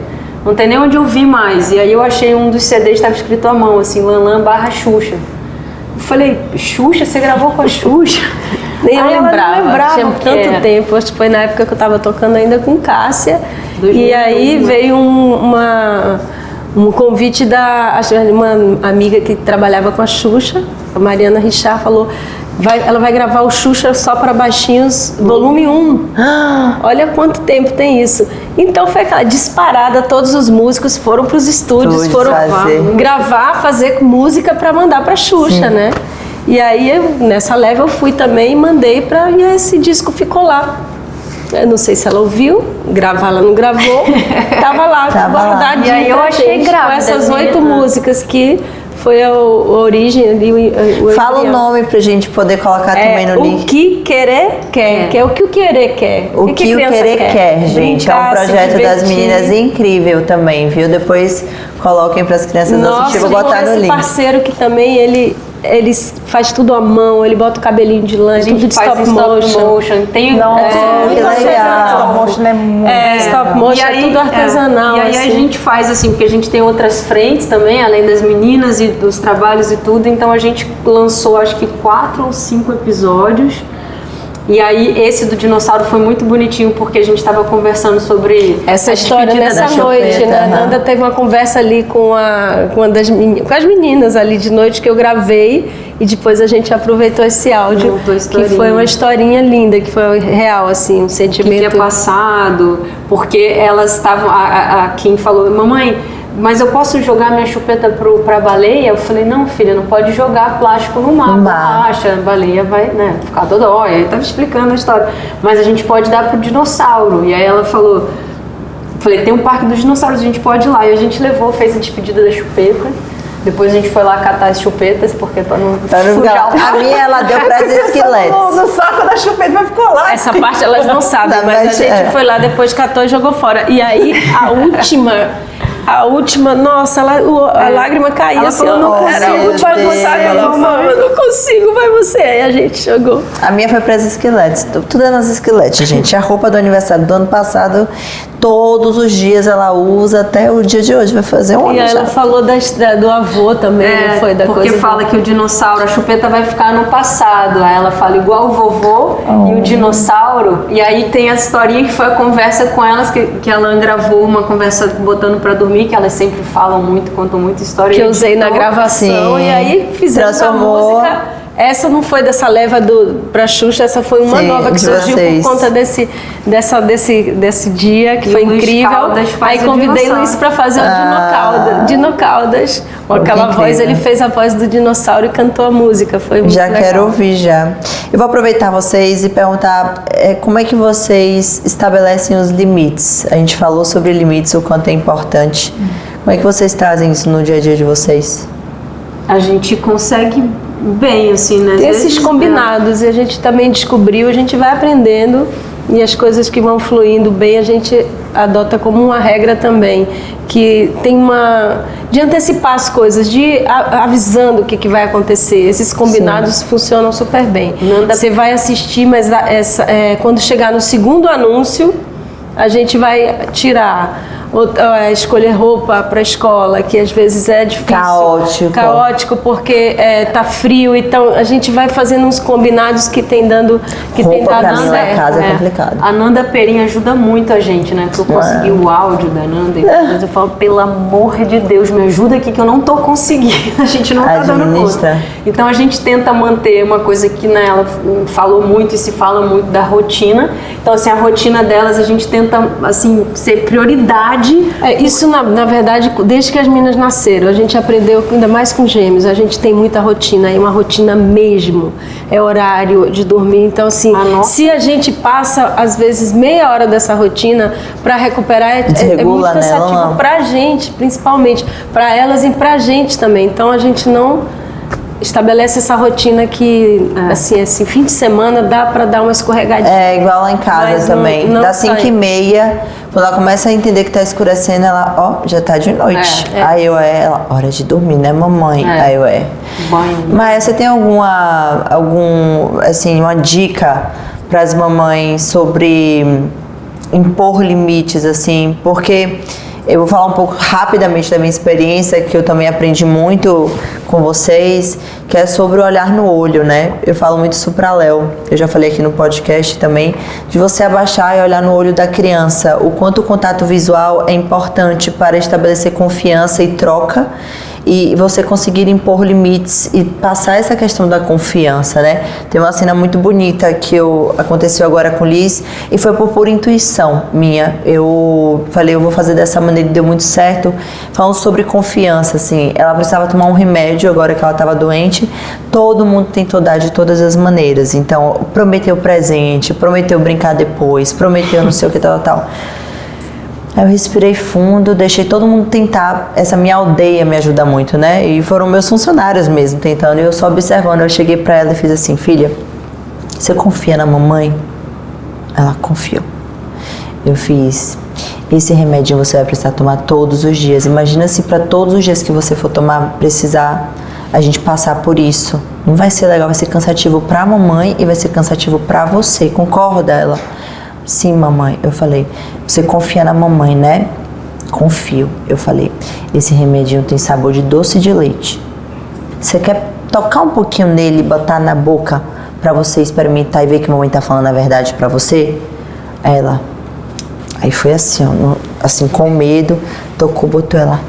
não tem nem onde ouvir mais. E aí eu achei um dos CDs, estava escrito à mão, assim, Lanlan/Xuxa. Eu falei, Xuxa? Você gravou com a Xuxa? Nem eu Aí ela lembrava, não lembrava tinha o que tanto era. tempo, acho que foi na época que eu estava tocando ainda com Cássia, 2001, e aí veio um convite uma amiga que trabalhava com a Xuxa, a Mariana Richard, falou, ela vai gravar o Xuxa só para baixinhos, volume 1. Olha quanto tempo tem isso. Então foi aquela disparada, todos os músicos foram para os estúdios, foram fazer música para mandar para Xuxa, né? E aí, nessa leva eu fui também e mandei e esse disco ficou lá. Eu não sei se ela ouviu, gravar ela não gravou, tava lá, guardadinho. E aí eu pra achei gente, grávida, com essas 8 menina. músicas que foi a origem ali. Fala o embrião. nome pra gente poder colocar também no link. O que querer quer, que é o que o querer quer. O que o criança Querer Quer, gente. É um Brincar, se projeto das divertir. meninas incrível também, viu? Depois coloquem para as crianças assistirem. Vou botar no esse link. parceiro que também ele faz tudo à mão, ele bota o cabelinho de lã, A gente tudo de faz stop motion. Tem que legal. Stop motion é muito Stop motion é tudo artesanal. E aí assim. a gente faz assim, porque a gente tem outras frentes também, além das meninas e dos trabalhos e tudo, então a gente lançou acho que 4 ou 5 episódios. E aí esse do dinossauro foi muito bonitinho porque a gente estava conversando sobre Essa a história despedida nessa da noite, chupeta, né? A aham. Nanda teve uma conversa ali com as meninas ali de noite que eu gravei e depois a gente aproveitou esse áudio, Montou a que historinha. foi uma historinha linda, que foi real, assim, um que sentimento. tinha passado, porque elas estavam, a Kim falou, mamãe, mas eu posso jogar minha chupeta pra baleia? Eu falei, não filha, não pode jogar plástico no mar, borracha, a baleia vai, né, ficar dodói. Aí tava explicando a história, mas a gente pode dar pro dinossauro. E aí ela falou, falei, tem um parque dos dinossauros, a gente pode ir lá. E a gente levou, fez a despedida da chupeta. Depois a gente foi lá catar as chupetas, porque pra não sujar o A minha ela deu para as esqueletos. no saco da chupeta, mas ficou lá. Essa parte elas não sabem, mas a gente foi lá depois, catou e jogou fora. E aí, a última, nossa, a lágrima caía Ela assim, falou, eu não "Oh, consigo, meu vai você, Deus." eu não consigo, vai você. Aí a gente jogou. A minha foi para as esqueletos. Tudo é nas esqueletos, gente. A roupa do aniversário do ano passado, todos os dias ela usa até o dia de hoje. Vai fazer um ano E já. ela falou do avô também, não foi? Da porque coisa fala que o dinossauro, a chupeta vai ficar no passado. Aí ela fala igual o vovô e o dinossauro. E aí tem a historinha que foi a conversa com elas, que a Alan gravou uma conversa botando pra dormir, que elas sempre falam muito, contam muita história. que E eu usei na editou. gravação. Sim. E aí fizemos a Transformou. música. Essa não foi dessa leva pra Xuxa, essa foi uma Sim, nova que de surgiu vocês. por conta desse dia, que E foi o Luiz incrível. Caldas faz Aí o convidei o dinossauro. Luiz pra fazer o Dino Caldas. Com aquela que voz, incrível. ele fez a voz do dinossauro e cantou a música. Foi muito Já legal. quero ouvir já. Eu vou aproveitar vocês e perguntar como é que vocês estabelecem os limites. A gente falou sobre limites, o quanto é importante. Como é que vocês trazem isso no dia a dia de vocês? A gente consegue bem, assim, né? Às Esses vezes, combinados, e a gente também descobriu, a gente vai aprendendo e as coisas que vão fluindo bem a gente adota como uma regra também, que tem de antecipar as coisas, de avisando o que vai acontecer. Esses combinados funcionam super bem. Você vai assistir, mas quando chegar no segundo anúncio, a gente vai tirar, escolher roupa para a escola, que às vezes é difícil. Caótico porque tá frio, então a gente vai fazendo uns combinados que tem dado pra mim lá em certo. casa é complicado. A Nanda Perim ajuda muito a gente, né? Porque eu consegui o áudio da Nanda e depois eu falo, pelo amor de Deus, me ajuda aqui que eu não tô conseguindo. A gente não tá dando conta. Então a gente tenta manter uma coisa que, né, ela falou muito e se fala muito da rotina. Então, assim, a rotina delas a gente tenta, assim, ser prioridade. Isso, na verdade, desde que as meninas nasceram, a gente aprendeu, ainda mais com gêmeos, a gente tem muita rotina, e uma rotina mesmo, é horário de dormir. Então, assim, se a gente passa, às vezes, meia hora dessa rotina para recuperar, é muito cansativo pra gente, principalmente, para elas e pra gente também. Então, a gente não estabelece essa rotina que, assim, fim de semana dá para dar uma escorregadinha. É igual lá em casa Mas também. não Das 5h30, quando ela começa a entender que tá escurecendo, ela, já tá de noite. Aí ela, hora de dormir, né, mamãe? Aí eu, Banho. Mas você tem uma dica para as mamães sobre impor limites, assim? Porque eu vou falar um pouco rapidamente da minha experiência, que eu também aprendi muito com vocês, que é sobre o olhar no olho, né? Eu falo muito isso pra Léo, eu já falei aqui no podcast também, de você abaixar e olhar no olho da criança, o quanto o contato visual é importante para estabelecer confiança e troca, e você conseguir impor limites e passar essa questão da confiança, né? Tem uma cena muito bonita que aconteceu agora com Liz e foi por pura intuição minha. Eu falei, eu vou fazer dessa maneira e deu muito certo. Falando sobre confiança, assim, ela precisava tomar um remédio agora que ela estava doente. Todo mundo tentou dar de todas as maneiras. Então, prometeu presente, prometeu brincar depois, prometeu não sei o que, tal. Aí eu respirei fundo, deixei todo mundo tentar. Essa minha aldeia me ajuda muito, né? E foram meus funcionários mesmo tentando. E eu só observando. Eu cheguei pra ela e fiz assim: filha, você confia na mamãe? Ela confiou. Eu fiz: esse remédio você vai precisar tomar todos os dias. Imagina se para todos os dias que você for tomar, precisar a gente passar por isso. Não vai ser legal, vai ser cansativo pra mamãe e vai ser cansativo pra você. Concorda? Ela: sim, mamãe. Eu falei: você confia na mamãe, né? Confio. Eu falei: esse remedinho tem sabor de doce de leite. Você quer tocar um pouquinho nele e botar na boca pra você experimentar e ver que a mamãe tá falando a verdade pra você? Ela... Aí foi assim, ó, assim, com medo, tocou, botou ela: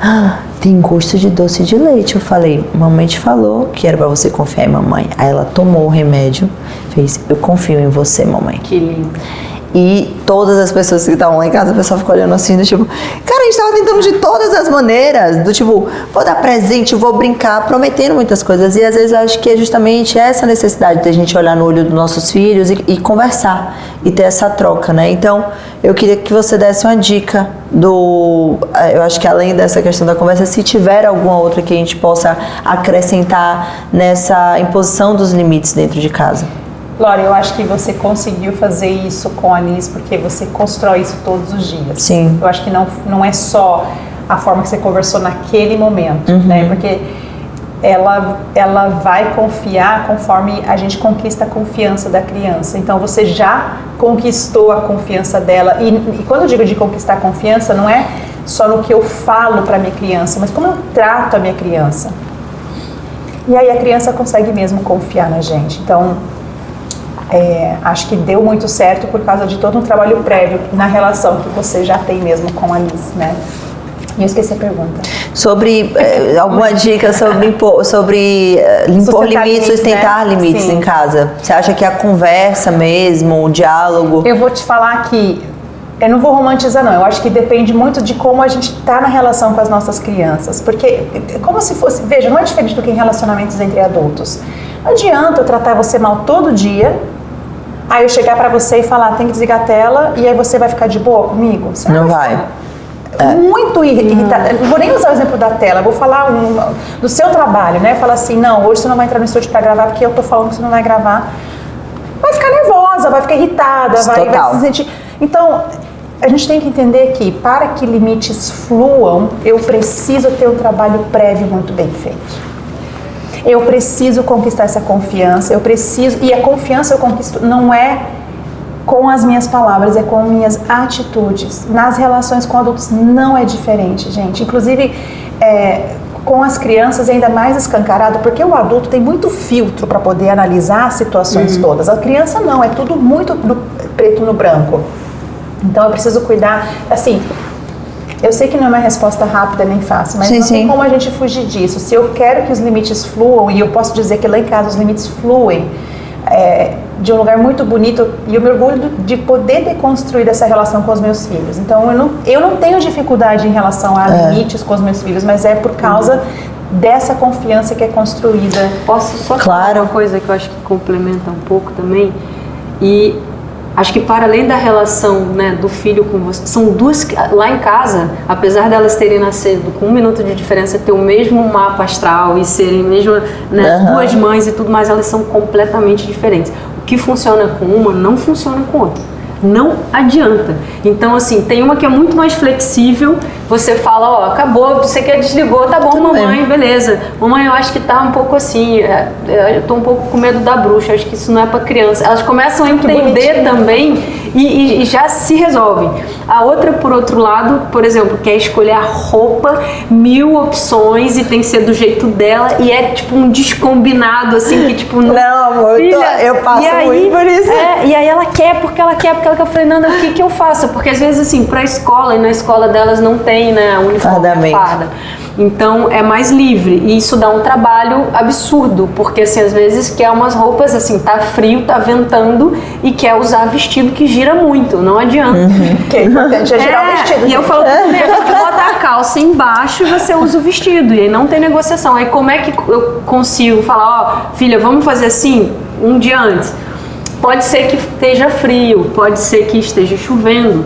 tem gosto de doce de leite. Eu falei: mamãe te falou que era pra você confiar em mamãe. Aí ela tomou o remédio, fez: eu confio em você, mamãe. Que lindo. E todas as pessoas que estavam lá em casa, a pessoa ficou olhando assim, do tipo, cara, a gente tava tentando de todas as maneiras, do tipo, vou dar presente, vou brincar, prometendo muitas coisas. E às vezes eu acho que é justamente essa necessidade de a gente olhar no olho dos nossos filhos e conversar e ter essa troca, né? Então, eu queria que você desse uma dica eu acho que além dessa questão da conversa, se tiver alguma outra que a gente possa acrescentar nessa imposição dos limites dentro de casa. Lore, eu acho que você conseguiu fazer isso com a Liz porque você constrói isso todos os dias. Sim. Eu acho que não é só a forma que você conversou naquele momento, né? Porque ela vai confiar conforme a gente conquista a confiança da criança. Então você já conquistou a confiança dela. E quando eu digo de conquistar a confiança, não é só no que eu falo para minha criança, mas como eu trato a minha criança. E aí a criança consegue mesmo confiar na gente. Então, acho que deu muito certo por causa de todo um trabalho prévio na relação que você já tem mesmo com a Liz, né? E eu esqueci a pergunta. Sobre alguma dica sobre impor limites, sustentar, né? Limites Sim. Em casa. Você acha que a conversa mesmo, o diálogo... Eu vou te falar que eu não vou romantizar, não. Eu acho que depende muito de como a gente está na relação com as nossas crianças. Porque é como se fosse... Veja, não é diferente do que em relacionamentos entre adultos. Não adianta eu tratar você mal todo dia, aí eu chegar pra você e falar: tem que desligar a tela, e aí você vai ficar de boa comigo? Você não vai. Muito irritada. Não vou nem usar o exemplo da tela, vou falar do seu trabalho, né? Falar assim: não, hoje você não vai entrar no estúdio pra gravar porque eu tô falando que você não vai gravar. Vai ficar nervosa, vai ficar irritada, vai se sentir... Então, a gente tem que entender que para que limites fluam, eu preciso ter um trabalho prévio muito bem feito. Eu preciso conquistar essa confiança, e a confiança eu conquisto não é com as minhas palavras, é com minhas atitudes. Nas relações com adultos não é diferente, gente. Inclusive, com as crianças é ainda mais escancarado, porque o adulto tem muito filtro para poder analisar as situações todas. A criança não, é tudo muito preto no branco. Então eu preciso cuidar, assim... Eu sei que não é uma resposta rápida nem fácil, mas não tem como a gente fugir disso. Se eu quero que os limites fluam, e eu posso dizer que lá em casa os limites fluem de um lugar muito bonito, e eu me orgulho de poder ter construído essa relação com os meus filhos. Então eu não tenho dificuldade em relação a limites com os meus filhos, mas é por causa dessa confiança que é construída. Posso só falar uma coisa que eu acho que complementa um pouco também? E... acho que para além da relação, né, do filho com você, são duas, lá em casa, apesar delas terem nascido com 1 minuto de diferença, ter o mesmo mapa astral e serem mesmo, né, duas mães e tudo mais, elas são completamente diferentes. O que funciona com uma não funciona com outra. Não adianta. Então, assim, tem uma que é muito mais flexível. Você fala: ó, acabou, você quer desligou, tá bom, tudo mamãe, bem. Beleza. Mamãe, eu acho que tá um pouco assim, eu tô um pouco com medo da bruxa, acho que isso não é pra criança. Elas começam a entender também e já se resolvem. A outra, por outro lado, por exemplo, quer escolher a roupa, 1000 opções e tem que ser do jeito dela, e é tipo um descombinado, assim, que tipo... Não, amor, filha, eu passo muito por isso. E aí ela quer, porque ela quer. Eu falei: Nanda, o que eu faço? Porque às vezes, assim, pra escola, e na escola delas não tem, né, uniforme, farda. Então é mais livre, e isso dá um trabalho absurdo, porque assim, às vezes quer umas roupas assim, tá frio, tá ventando e quer usar vestido que gira muito, não adianta. Que é importante é girar o vestido. E eu falo: você bota a calça embaixo e você usa o vestido, e aí não tem negociação. Aí como é que eu consigo falar: ó, filha, vamos fazer assim, um dia antes? Pode ser que esteja frio, pode ser que esteja chovendo.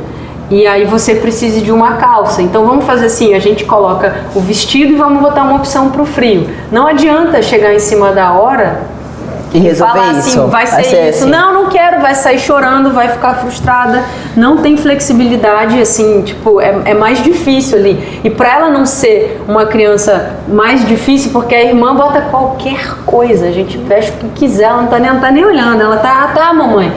e aí você precisa de uma calça. Então vamos fazer assim, a gente coloca o vestido e vamos botar uma opção para o frio. Não adianta chegar em cima da hora E resolver falar isso. assim, vai ser isso. assim. Não quero, vai sair chorando, vai ficar frustrada. Não tem flexibilidade, assim, tipo, é mais difícil ali. E para ela não ser uma criança mais difícil, porque a irmã bota qualquer coisa, a gente veste o que quiser, ela não tá nem olhando, ela tá, mamãe.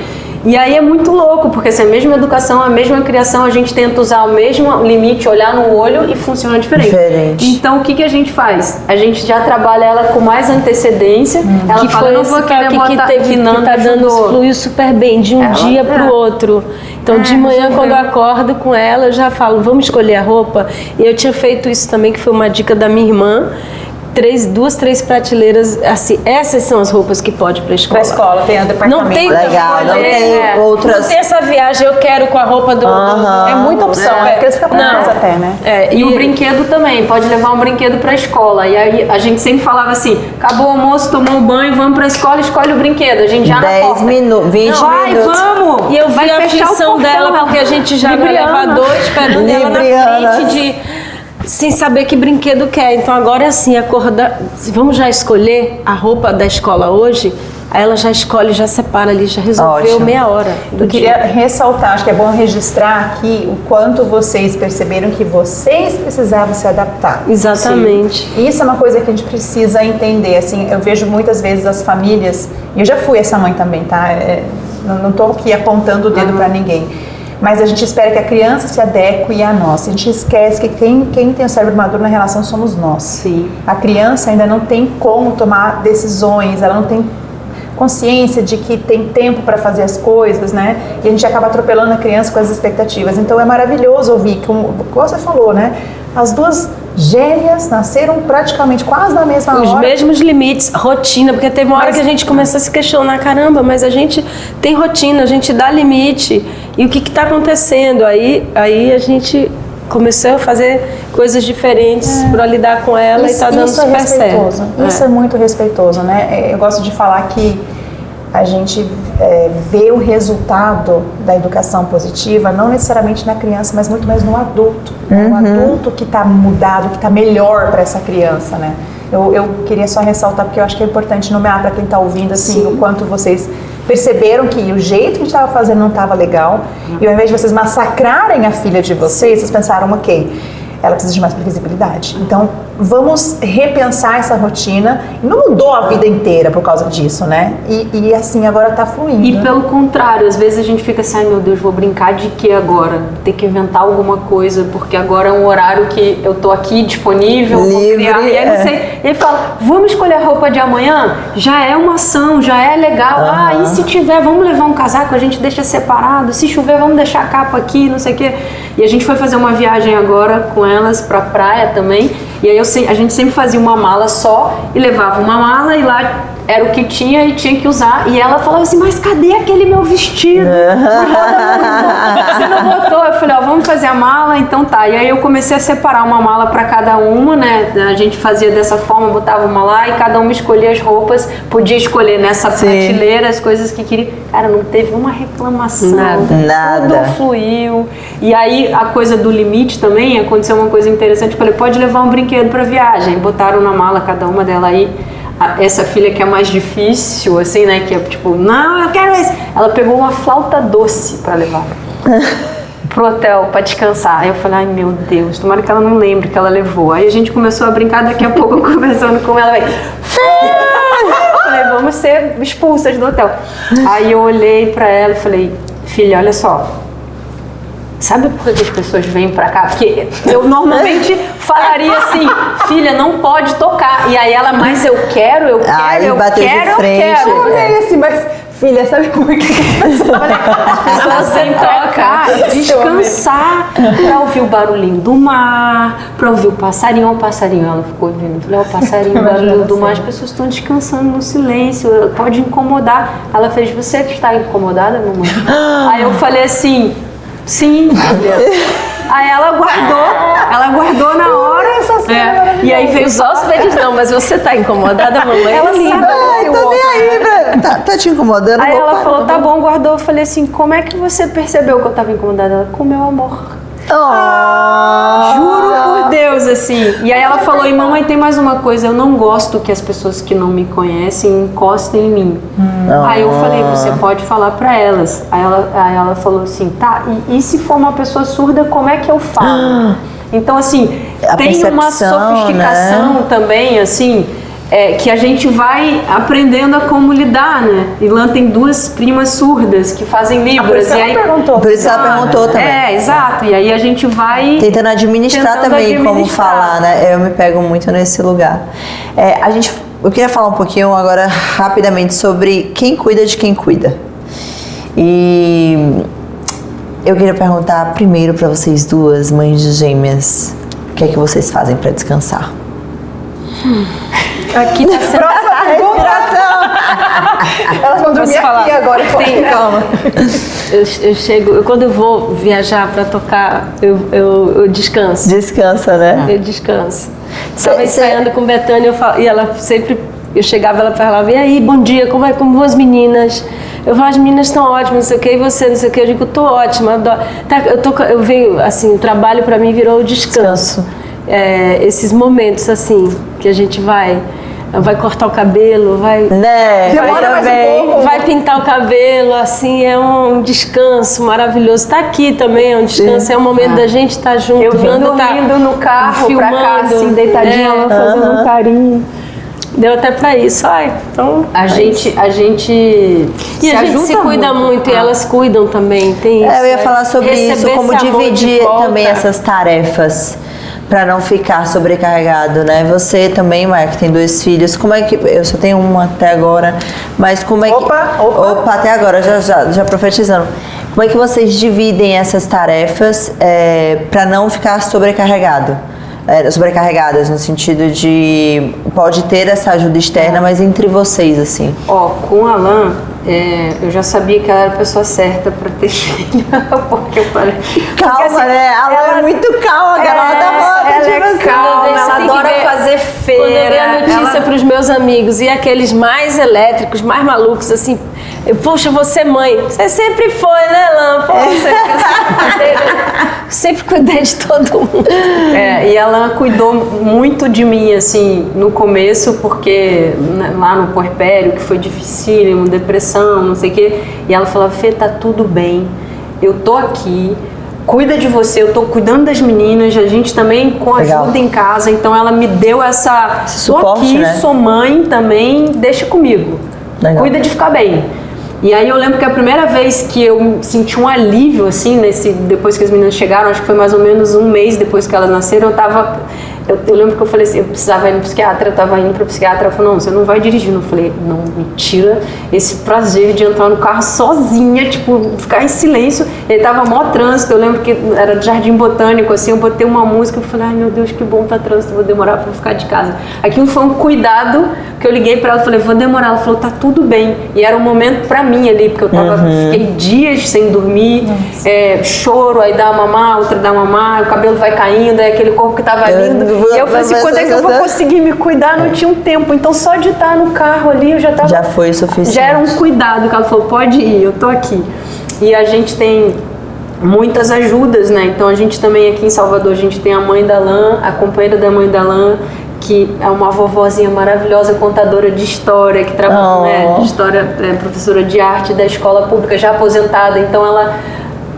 E aí é muito louco, porque assim, a mesma educação, a mesma criação, a gente tenta usar o mesmo limite, olhar no olho e funciona diferente. Então o que a gente faz? A gente já trabalha ela com mais antecedência. Ela Que fala, foi não esse vou querer que botar, teve que Nanda tá dando, ajudou. fluiu super bem, de um dia pro outro. Então de manhã quando eu acordo com ela, eu já falo, vamos escolher a roupa. E eu tinha feito isso também, que foi uma dica da minha irmã. 2, 3 prateleiras, assim, essas são as roupas que pode para escola. Pra escola, tem o departamento. Não tem Legal, não tem outras. Não tem essa viagem, eu quero com a roupa do. É muita opção, porque eles ficam presos até, né? E o brinquedo também, pode levar um brinquedo pra escola. E aí a gente sempre falava assim, acabou o almoço, tomou um banho, vamos pra escola, escolhe o brinquedo. A gente já 10 minutos, 20 vai, minutos. vamos! E eu vi Vai a fechar o aflição portão, dela, porque a gente já no Libriana. elevador esperando ela na Libriana. frente sem saber que brinquedo quer. Então agora é assim, vamos já escolher a roupa da escola hoje? Aí ela já escolhe, já separa ali, já resolveu Ótimo. meia hora do Eu dia. queria ressaltar, acho que é bom registrar aqui o quanto vocês perceberam que vocês precisavam se adaptar. Exatamente. Sim. Isso é uma coisa que a gente precisa entender. Assim, eu vejo muitas vezes as famílias, e eu já fui essa mãe também, tá? Não estou aqui apontando o dedo para ninguém. Mas a gente espera que a criança se adeque a nós. A gente esquece que quem tem o cérebro maduro na relação somos nós. Sim. A criança ainda não tem como tomar decisões, ela não tem consciência de que tem tempo para fazer as coisas, né? E a gente acaba atropelando a criança com as expectativas. Então é maravilhoso ouvir, como você falou, né? As duas gêmeas nasceram praticamente quase na mesma Os hora. mesmos limites, rotina, porque teve uma hora Mas- que a gente começou a se questionar, caramba, mas a gente tem rotina, a gente dá limite, e o que está acontecendo? Aí a gente começou a fazer coisas diferentes para lidar com ela e está dando isso é super respeitoso. certo. Isso é muito respeitoso, né? Eu gosto de falar que a gente vê o resultado da educação positiva não necessariamente na criança, mas muito mais no adulto. Né? O adulto que está mudado, que está melhor para essa criança, né? Eu queria só ressaltar, porque eu acho que é importante nomear para quem está ouvindo, assim, o quanto vocês perceberam que o jeito que a gente estava fazendo não estava legal, e ao invés de vocês massacrarem a filha de vocês, vocês pensaram, ok, ela precisa de mais previsibilidade. Então, vamos repensar essa rotina. Não mudou a vida inteira por causa disso, né? E assim, agora tá fluindo. E pelo contrário, às vezes a gente fica assim, ai meu Deus, vou brincar de que agora? Ter que inventar alguma coisa, porque agora é um horário que eu tô aqui disponível, vou Livre, criar. E aí não sei. Ele fala, vamos escolher a roupa de amanhã? Já é uma ação, já é legal. Ah, e se tiver, vamos levar um casaco, a gente deixa separado. Se chover, vamos deixar a capa aqui, não sei o quê. E a gente foi fazer uma viagem agora com elas pra praia também. E aí a gente sempre fazia uma mala só e levava uma mala e lá era o que tinha e tinha que usar. E ela falava assim, mas cadê aquele meu vestido? Você não botou? Eu falei, ó, vamos fazer a mala, então tá. E aí eu comecei a separar uma mala para cada uma, né? A gente fazia dessa forma, botava uma lá e cada uma escolhia as roupas, podia escolher nessa prateleira as coisas que queria. Cara, não teve uma reclamação. Nada. Tudo fluiu. E aí a coisa do limite também, aconteceu uma coisa interessante. Eu falei, pode levar um brinquedo para viagem. Botaram na mala cada uma dela aí. Essa filha que é mais difícil, assim, né? Que é tipo, não, eu quero esse. Ela pegou uma flauta doce para levar pro hotel para descansar. Aí eu falei, ai meu Deus, tomara que ela não lembre que ela levou. Aí a gente começou a brincar, daqui a pouco eu conversando com ela, eu falei, vamos ser expulsas do hotel. Aí eu olhei para ela e falei, filha, olha só. Sabe por que as pessoas vêm pra cá? Porque eu normalmente falaria assim, filha, não pode tocar. E aí ela, mas eu quero, Aí eu bateu de quero, frente. eu quero. Eu olhei assim, mas filha, sabe por que as pessoas Elas vêm pra cá descansar, pra ouvir o barulhinho do mar, pra ouvir o passarinho. Olha o passarinho, ela ficou ouvindo. Olha o passarinho, o barulho do mar. As pessoas estão descansando no silêncio, pode incomodar. Ela fez, você que está incomodada, mamãe? Aí eu falei assim, sim, filha. Aí ela guardou na hora. E aí veio Os hóspedes não, mas você tá incomodada, mamãe? Ela linda. sabe. Ai, tô nem aí, tá tá te incomodando? Aí vou ela parar, falou, tá bom, guardou. Eu falei assim, como é que você percebeu que eu tava incomodada? Ela, com meu amor. Juro por Deus, assim. E aí ela falou, e mamãe, tem mais uma coisa, eu não gosto que as pessoas que não me conhecem encostem em mim. Aí eu falei, você pode falar pra elas. Aí ela falou assim, tá, e se for uma pessoa surda, como é que eu falo? Então, assim, A tem uma percepção, sofisticação, né, também, assim, que a gente vai aprendendo a como lidar, né? Ilan tem 2 primas surdas que fazem Libras. Por isso ela perguntou. Por isso ela perguntou também. Exato. E aí a gente vai... Tentando administrar também como administrar. falar, né? Eu me pego muito nesse lugar. Eu queria falar um pouquinho agora, rapidamente, sobre quem cuida de quem cuida. E eu queria perguntar primeiro para vocês duas, mães de gêmeas, o que é que vocês fazem para descansar? Aqui tá sendo... Elas vão dormir aqui agora. Calma. Quando eu vou viajar para tocar, eu descanso. Descansa, né? Eu descanso. Estava ensaiando com Betânia e ela sempre... Eu chegava, ela falava, e aí, bom dia, como vão as meninas? Eu falo, as meninas estão ótimas, não sei o que, e você, não sei o que. Eu digo, tô ótima, adoro. Eu venho, assim, o trabalho para mim virou o descanso. Esses momentos, assim, que a gente vai cortar o cabelo, vai pintar o cabelo, assim, é um descanso maravilhoso. Tá aqui também, é um descanso, é um momento da gente estar junto. Eu vim dormindo no carro filmando, pra cá, assim, deitadinha, ela fazendo um carinho. Deu até pra isso, então... A gente e a gente se cuida muito, e elas cuidam também, tem isso. Eu ia falar sobre isso, como dividir também essas essas tarefas para não ficar sobrecarregado, né? Você também, Maia, que tem 2 filhos, como é que... Eu só tenho uma até agora, mas como é que... Opa, até agora, já profetizando. Como é que vocês dividem essas tarefas para não ficar sobrecarregado? Sobrecarregadas, no sentido de... Pode ter essa ajuda externa, mas entre vocês, assim. Com o Alan, eu já sabia que ela era a pessoa certa para ter filho, porque eu falei... Calma, assim, né? Ela é muito calma, garota. Ela é calma, ela adora fazer feira. Quando eu dei a notícia pros meus amigos, e aqueles mais elétricos, mais malucos, assim... Poxa, você mãe. Você sempre foi, né, Lã? Sempre cuidei de todo mundo. E ela cuidou muito de mim, assim, no começo, porque lá no puerpério, que foi dificílimo, depressão, não sei o quê. E ela falava, Fê, tá tudo bem, eu tô aqui, cuida de você, eu tô cuidando das meninas, a gente também com ajuda em casa. Então ela me deu esse suporte, tô aqui, né? Sou mãe também, deixa comigo. Legal. Cuida de ficar bem. E aí eu lembro que a primeira vez que eu senti um alívio, assim, depois que as meninas chegaram, acho que foi mais ou menos um mês depois que elas nasceram, eu lembro que eu falei assim, eu precisava ir no psiquiatra, eu tava indo pro psiquiatra, ela falou, não, você não vai dirigindo. Eu falei, não, me tira esse prazer de entrar no carro sozinha, tipo, ficar em silêncio. Ele tava mó trânsito, eu lembro que era de Jardim Botânico, assim, eu botei uma música, eu falei, ai meu Deus, que bom tá trânsito, vou demorar pra ficar de casa. Aquilo foi um cuidado que eu liguei pra ela, falei, vou demorar. Ela falou, tá tudo bem. E era um momento pra mim ali, porque eu fiquei dias sem dormir, choro, aí dá uma mamar, outra dá uma mamar, o cabelo vai caindo, aí aquele corpo que tava lindo. E eu falei assim, quando é que eu vou conseguir me cuidar? Não tinha um tempo. Então só de estar no carro ali, eu já tava... Já foi suficiente. Já era um cuidado, que ela falou, pode ir, eu tô aqui. E a gente tem muitas ajudas, né? Então a gente também aqui em Salvador, a gente tem a mãe da Lã, a companheira da mãe da Lã, que é uma vovozinha maravilhosa, contadora de história, que trabalha, de história, professora de arte da escola pública, já aposentada. Então ela...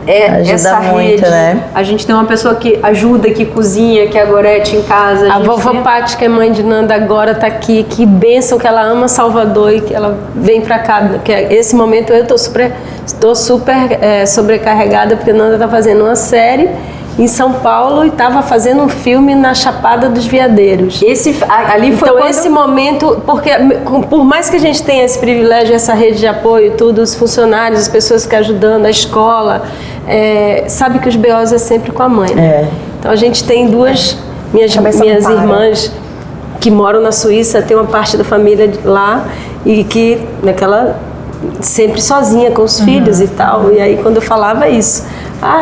ajuda essa muito, rede, né? A gente tem uma pessoa que ajuda, que cozinha, que é a Gorete em casa. A vovó Paty, que é mãe de Nanda, agora tá aqui. Que bênção, que ela ama Salvador e que ela vem pra cá. Que esse momento eu tô super sobrecarregada, porque Nanda tá fazendo uma série em São Paulo e estava fazendo um filme na Chapada dos Veadeiros. Ali foi então esse momento, porque por mais que a gente tenha esse privilégio, essa rede de apoio, tudo, os funcionários, as pessoas que ajudando, a escola, sabe que os BOs é sempre com a mãe, né? Então a gente tem duas minhas irmãs que moram na Suíça, tem uma parte da família lá e que sempre sozinha com os filhos e tal. E aí quando eu falava isso,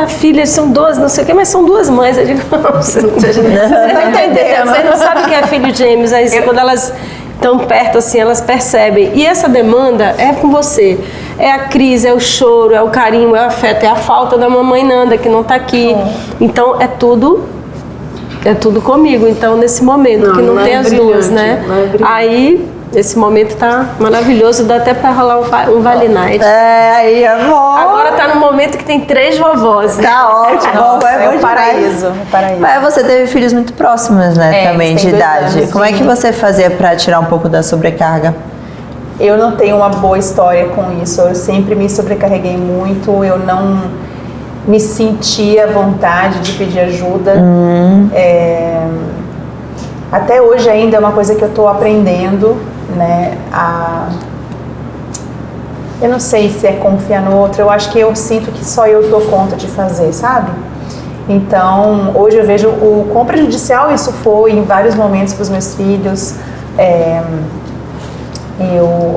filhas são 12, não sei o quê, mas são 2 mães. Eu digo, não, você não tá entendendo. Você não sabe o que é filho gêmeos. Aí quando elas tão perto assim, elas percebem. E essa demanda é com você. É a crise, é o choro, é o carinho, é o afeto, é a falta da mamãe Nanda que não tá aqui. Então é tudo comigo. Então nesse momento que não tem as duas, né? Aí esse momento tá maravilhoso, dá até pra rolar um Vale Night. Aí amor. Agora tá no momento que tem 3 vovós. Tá ótimo. Nossa, é é bom o paraíso. Mas você teve filhos muito próximos, né? Também eles de têm 2 idade. anos Como é que você fazia pra tirar um pouco da sobrecarga? Eu não tenho uma boa história com isso. Eu sempre me sobrecarreguei muito. Eu não me sentia à vontade de pedir ajuda. Até hoje ainda é uma coisa que eu estou aprendendo, né? Eu não sei se é confiar no outro. Eu acho que eu sinto que só eu dou conta de fazer, sabe? Então, hoje eu vejo o quão prejudicial isso foi em vários momentos para os meus filhos.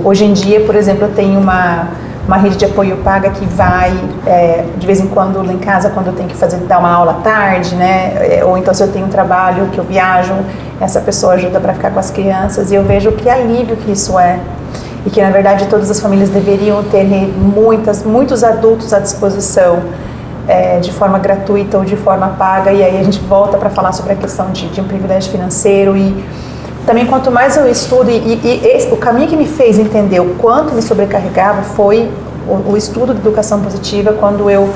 Hoje em dia, por exemplo, eu tenho uma rede de apoio paga que vai, de vez em quando, lá em casa, quando eu tenho que dar uma aula à tarde, né? Ou então se eu tenho um trabalho que eu viajo, essa pessoa ajuda para ficar com as crianças. E eu vejo que alívio que isso é. E que, na verdade, todas as famílias deveriam ter muitos adultos à disposição, de forma gratuita ou de forma paga. E aí a gente volta para falar sobre a questão de um privilégio financeiro. E também, quanto mais eu estudo, o caminho que me fez entender o quanto me sobrecarregava foi o estudo de educação positiva, quando eu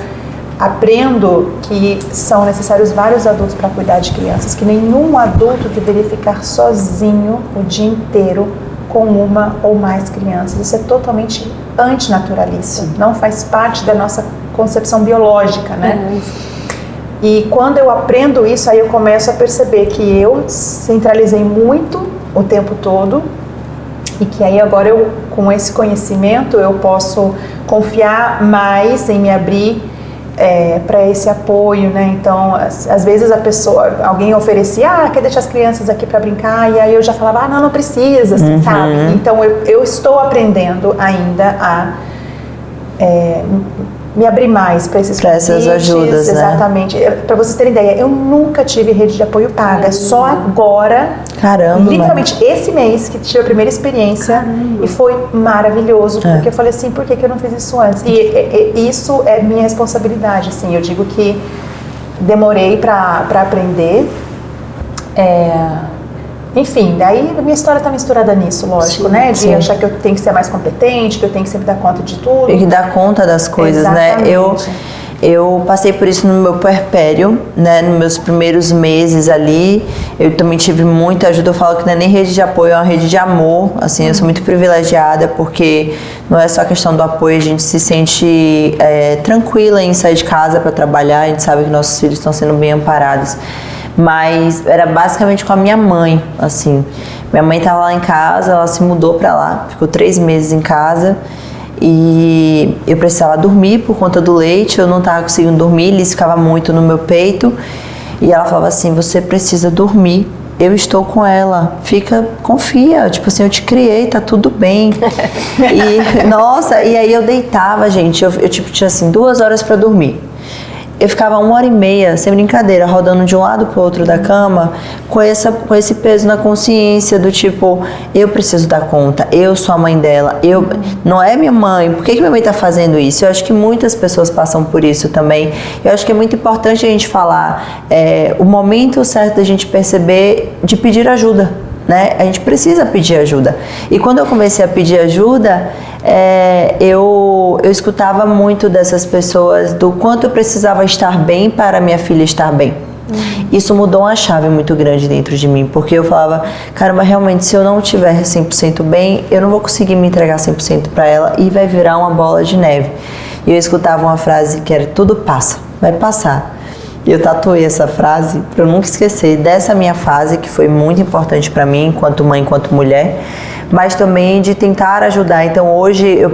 aprendo que são necessários vários adultos para cuidar de crianças, que nenhum adulto deveria ficar sozinho o dia inteiro com uma ou mais crianças. Isso é totalmente antinaturalista, não faz parte da nossa concepção biológica, né? E quando eu aprendo isso, aí eu começo a perceber que eu centralizei muito o tempo todo e que aí agora com esse conhecimento, eu posso confiar mais em me abrir para esse apoio, né? Então, às vezes alguém oferecia, quer deixar as crianças aqui para brincar, e aí eu já falava, não precisa, sabe? Então, eu estou aprendendo ainda a me abrir mais para esses convites, essas ajudas, exatamente. Né? Para vocês terem ideia, eu nunca tive rede de apoio paga, só agora, literalmente esse mês que tive a primeira experiência. E foi maravilhoso, porque eu falei assim, por que eu não fiz isso antes? E isso é minha responsabilidade, assim, eu digo que demorei para aprender. Enfim, daí a minha história está misturada nisso, lógico, né? De achar que eu tenho que ser mais competente, que eu tenho que sempre dar conta de tudo. Tem que dar conta das coisas, né? Eu passei por isso no meu puerpério, né? Nos meus primeiros meses ali, eu também tive muita ajuda. Eu falo que não é nem rede de apoio, é uma rede de amor. Assim, eu sou muito privilegiada, porque não é só a questão do apoio, a gente se sente tranquila em sair de casa para trabalhar, a gente sabe que nossos filhos estão sendo bem amparados. Mas era basicamente com a minha mãe, assim. Minha mãe estava lá em casa, ela se mudou para lá, ficou 3 meses em casa e eu precisava dormir por conta do leite, eu não estava conseguindo dormir, Liz ficava muito no meu peito e ela falava assim, você precisa dormir, eu estou com ela, confia, tipo assim, eu te criei, tá tudo bem. E, nossa, e aí eu deitava, gente, eu tipo, tinha assim 2 horas para dormir. Eu ficava 1h30, sem brincadeira, rodando de um lado pro outro da cama, com esse peso na consciência do tipo, eu preciso dar conta, eu sou a mãe dela, não é minha mãe, por que minha mãe tá fazendo isso? Eu acho que muitas pessoas passam por isso também. Eu acho que é muito importante a gente falar o momento certo da gente perceber, de pedir ajuda, né? A gente precisa pedir ajuda. E quando eu comecei a pedir ajuda, eu escutava muito dessas pessoas do quanto eu precisava estar bem para minha filha estar bem. Isso mudou uma chave muito grande dentro de mim, porque eu falava, caramba, realmente, se eu não estiver 100% bem, eu não vou conseguir me entregar 100% para ela e vai virar uma bola de neve. E eu escutava uma frase que era, tudo passa, vai passar. E eu tatuei essa frase para eu nunca esquecer dessa minha fase, que foi muito importante para mim, enquanto mãe, enquanto mulher, mas também de tentar ajudar. Então hoje eu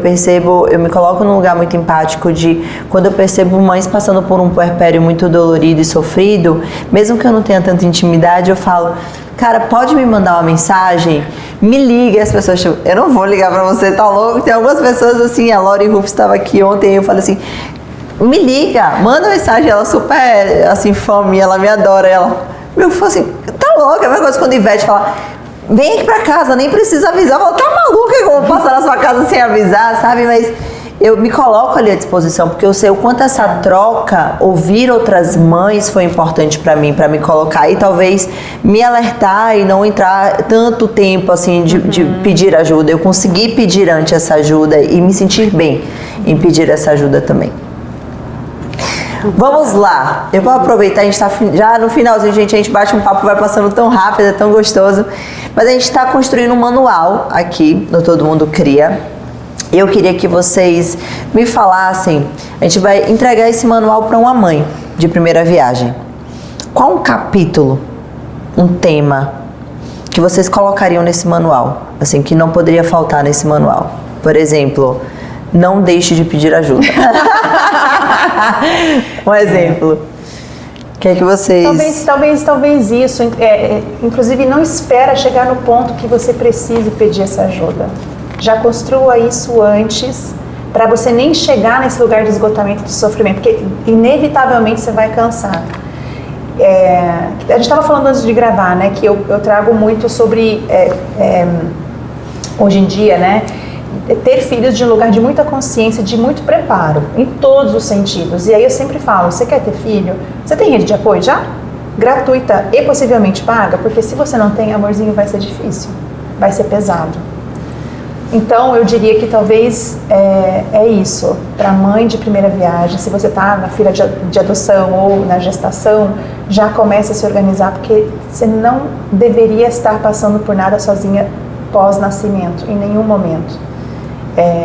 me coloco num lugar muito empático de quando eu percebo mães passando por um puerpério muito dolorido e sofrido, mesmo que eu não tenha tanta intimidade, eu falo, cara, pode me mandar uma mensagem? Me liga. As pessoas, tipo, eu não vou ligar pra você, tá louco? Tem algumas pessoas assim, a Lori Ruff estava aqui ontem e eu falei assim, me liga, manda mensagem, ela super, assim, fã minha, ela me adora, ela, meu, assim, tá louca, é a mesma coisa quando a Ivete fala, vem aqui pra casa, nem precisa avisar. Eu falo, tá maluca que eu vou passar na sua casa sem avisar, sabe? Mas eu me coloco ali à disposição, porque eu sei o quanto essa troca, ouvir outras mães foi importante pra mim, pra me colocar e talvez me alertar e não entrar tanto tempo assim de pedir ajuda. Eu consegui pedir antes essa ajuda e me sentir bem em pedir essa ajuda também. Vamos lá, eu vou aproveitar, a gente está já no finalzinho, gente, a gente bate um papo, vai passando tão rápido, é tão gostoso, mas a gente está construindo um manual aqui no Todo Mundo Cria. Eu queria que vocês me falassem, a gente vai entregar esse manual para uma mãe de primeira viagem. Qual um capítulo, um tema que vocês colocariam nesse manual, assim, que não poderia faltar nesse manual? Por exemplo, não deixe de pedir ajuda. Um exemplo. O que é que vocês... Talvez isso. Inclusive, não espera chegar no ponto que você precise pedir essa ajuda. Já construa isso antes, para você nem chegar nesse lugar de esgotamento, de sofrimento, porque inevitavelmente você vai cansar. A gente estava falando antes de gravar, né, que eu trago muito sobre, hoje em dia, né, ter filhos de um lugar de muita consciência, de muito preparo, em todos os sentidos. E aí eu sempre falo, você quer ter filho? Você tem rede de apoio já? Gratuita e possivelmente paga? Porque se você não tem, amorzinho, vai ser difícil, vai ser pesado. Então eu diria que talvez é isso, para mãe de primeira viagem, se você está na fila de adoção ou na gestação, já comece a se organizar, porque você não deveria estar passando por nada sozinha pós-nascimento, em nenhum momento.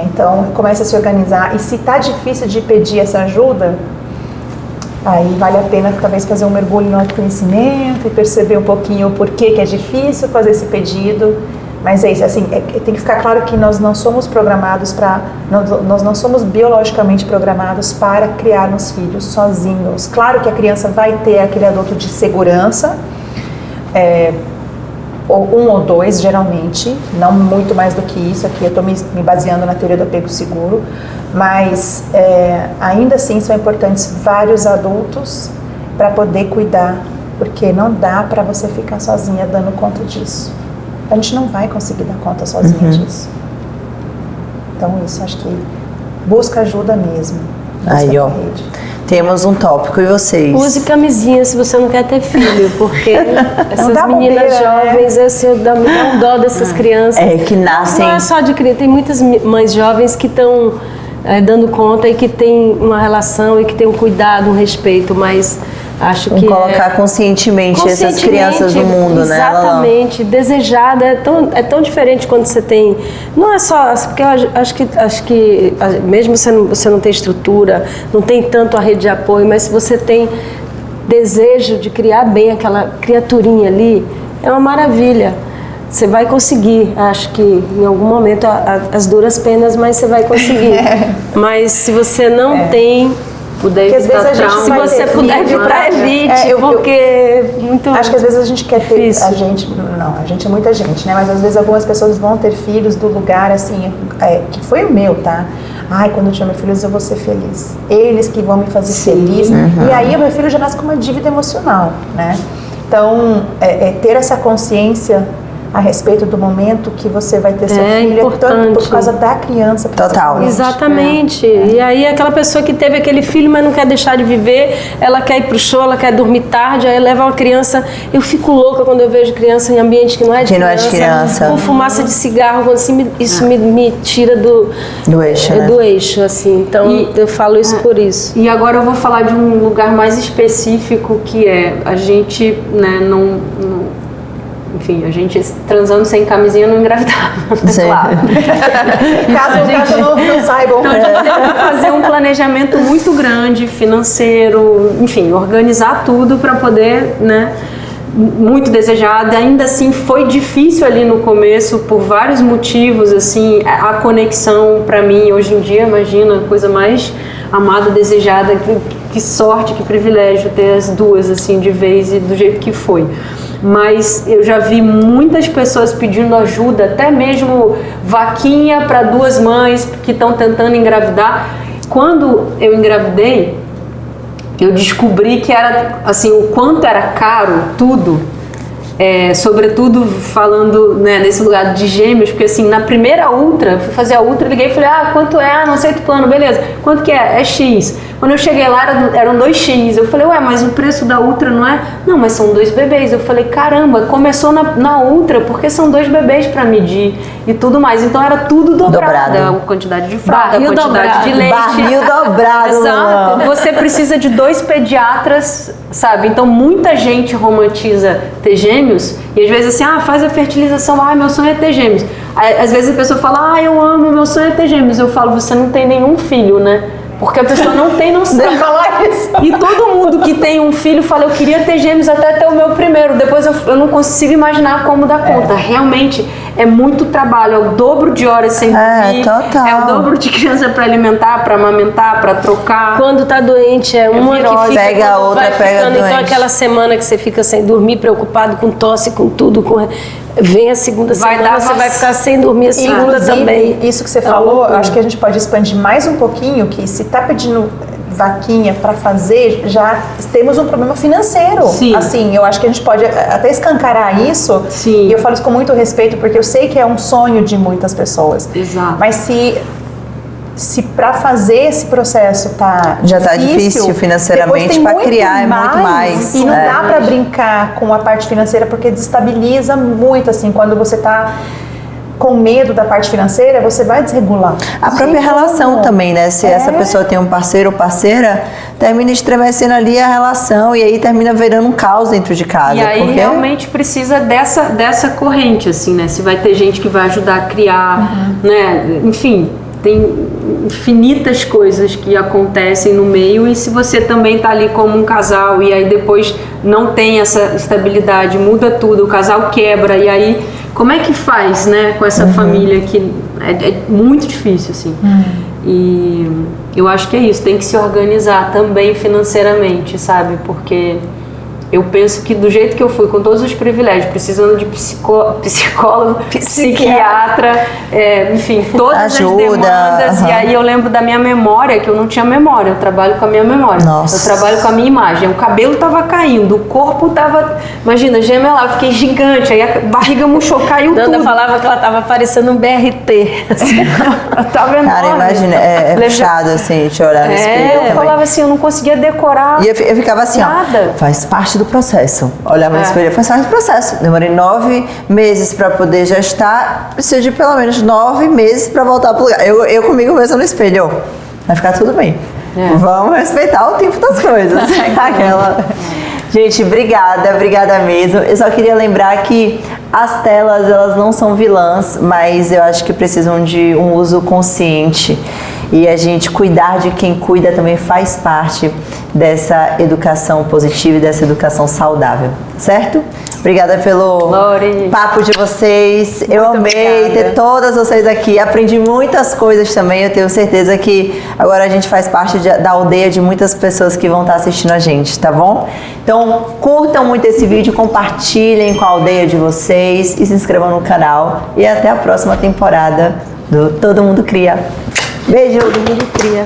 Então, comece a se organizar. E se está difícil de pedir essa ajuda, aí vale a pena talvez fazer um mergulho no autoconhecimento e perceber um pouquinho o porquê que é difícil fazer esse pedido. Mas é isso, assim, tem que ficar claro que nós não somos programados nós não somos biologicamente programados para criarmos filhos sozinhos. Claro que a criança vai ter aquele adulto de segurança, um ou dois, geralmente, não muito mais do que isso. Aqui eu estou me baseando na teoria do apego seguro, mas ainda assim são importantes vários adultos para poder cuidar, porque não dá para você ficar sozinha dando conta disso. A gente não vai conseguir dar conta sozinha disso. Então isso, acho que busca ajuda mesmo. Aí, ó, temos um tópico, e vocês? Use camisinha se você não quer ter filho, porque essas meninas jovens, assim, me dá um dó dessas crianças. Que nascem... Não é só de criança, tem muitas mães jovens que estão dando conta e que tem uma relação e que tem um cuidado, um respeito, mas acho que colocar conscientemente essas crianças no mundo, né? Exatamente, desejada, é tão diferente quando você tem, não é só, porque eu acho que mesmo você não tem estrutura, não tem tanto a rede de apoio, mas se você tem desejo de criar bem aquela criaturinha ali, é uma maravilha. Você vai conseguir, acho que em algum momento, as duras penas, mas você vai conseguir. Mas se você não tem, puder evitar trauma, se você puder evitar, evite, porque muito acho que às vezes a gente quer ter, a gente é muita gente, né? Mas às vezes algumas pessoas vão ter filhos do lugar, assim, que foi o meu, tá? Ai, quando eu tiver meus filhos eu vou ser feliz. Eles que vão me fazer feliz. E aí o meu filho já nasce com uma dívida emocional, né? Então, ter essa consciência a respeito do momento que você vai ter seu filho, tanto por causa da criança. Total. Exatamente. E aí aquela pessoa que teve aquele filho, mas não quer deixar de viver, ela quer ir pro show, ela quer dormir tarde, aí leva uma criança. Eu fico louca quando eu vejo criança em ambiente que não é de criança. Com fumaça de cigarro, assim, isso me tira do eixo, né? Do eixo, assim. Então eu falo isso por isso. E agora eu vou falar de um lugar mais específico, que a gente, né, enfim, a gente transando sem camisinha não engravidava, claro. Caso não saibam. Então a gente teve que fazer um planejamento muito grande, financeiro, enfim, organizar tudo para poder, né, muito desejada. Ainda assim foi difícil ali no começo por vários motivos, assim, a conexão para mim hoje em dia, imagina, a coisa mais amada, desejada, que sorte, que privilégio ter as duas assim de vez e do jeito que foi. Mas eu já vi muitas pessoas pedindo ajuda, até mesmo vaquinha para duas mães que estão tentando engravidar. Quando eu engravidei, eu descobri que era assim, o quanto era caro tudo. sobretudo falando, né, nesse lugar de gêmeos, porque assim, na primeira ultra, fui fazer a ultra, liguei e falei, quanto é? Não aceito plano, beleza. Quanto que é? É X. Quando eu cheguei lá, eram 2X. Eu falei, mas o preço da ultra não é? Não, mas são 2 bebês. Eu falei, caramba, começou na ultra, porque são 2 bebês para medir e tudo mais. Então era tudo dobrado. A quantidade de fralda, a quantidade de leite. Barril dobrado. Exato. Você precisa de 2 pediatras, sabe? Então muita gente romantiza ter gêmeos e às vezes assim, faz a fertilização, meu sonho é ter gêmeos. Às vezes a pessoa fala, eu amo, meu sonho é ter gêmeos. Eu falo, você não tem nenhum filho, né? Porque a pessoa não tem noção. E todo mundo que tem um filho fala, eu queria ter gêmeos até ter o meu primeiro. Depois eu não consigo imaginar como dar conta. Realmente é muito trabalho, é o dobro de horas sem dormir. Total. É o dobro de criança para alimentar, para amamentar, para trocar. Quando tá doente, uma que fica, pega a outra, pega doente. Então aquela semana que você fica sem dormir, preocupado com tosse, com tudo, vem a segunda semana, você vai ficar sem dormir a segunda também. Isso que você falou, acho que a gente pode expandir mais um pouquinho, que se tá pedindo vaquinha para fazer, já temos um problema financeiro. Sim. Assim, eu acho que a gente pode até escancarar isso. Sim. E eu falo isso com muito respeito, porque eu sei que é um sonho de muitas pessoas. Exato. Mas se para fazer esse processo já tá difícil financeiramente, para criar é muito mais. E não dá para brincar com a parte financeira, porque desestabiliza muito, assim, quando você tá com medo da parte financeira, você vai desregular. A própria relação também, né? Se essa pessoa tem um parceiro ou parceira, termina estremecendo ali a relação e aí termina virando um caos dentro de casa. E aí realmente precisa dessa corrente, assim, né? Se vai ter gente que vai ajudar a criar, né? Enfim, tem infinitas coisas que acontecem no meio, e se você também tá ali como um casal e aí depois não tem essa estabilidade, muda tudo, o casal quebra, e aí como é que faz, né, com essa família que é muito difícil, assim. E eu acho que é isso, tem que se organizar também financeiramente, sabe, porque eu penso que do jeito que eu fui, com todos os privilégios, precisando de psicólogo, psiquiatra, enfim, todas as demandas. E aí eu lembro da minha memória, que eu não tinha memória, eu trabalho com a minha memória. Nossa. Eu trabalho com a minha imagem. O cabelo tava caindo, o corpo tava, imagina, gemelar, eu fiquei gigante, aí a barriga murchou, caiu Danda tudo. falava que ela tava parecendo um BRT. Eu tava enorme. Cara, imagina, é puxado assim, te olhar no espelho também. Eu falava assim, eu não conseguia decorar. E eu ficava assim, nada. Faz parte do processo. Olhava no espelho, faz parte do processo. Demorei 9 meses para poder gestar, preciso de pelo menos 9 meses para voltar pro lugar. Eu comigo mesmo no espelho, vai ficar tudo bem. Vamos respeitar o tempo das coisas. Aquela... Gente, obrigada mesmo. Eu só queria lembrar que as telas, elas não são vilãs, mas eu acho que precisam de um uso consciente. E a gente cuidar de quem cuida também faz parte dessa educação positiva e dessa educação saudável, certo? Obrigada pelo papo de vocês. Eu amei ter todas vocês aqui. Aprendi muitas coisas também. Eu tenho certeza que agora a gente faz parte da aldeia de muitas pessoas que vão estar assistindo a gente, tá bom? Então, curtam muito esse vídeo, compartilhem com a aldeia de vocês e se inscrevam no canal. E até a próxima temporada do Todo Mundo Cria. Beijo! Todo Mundo Cria.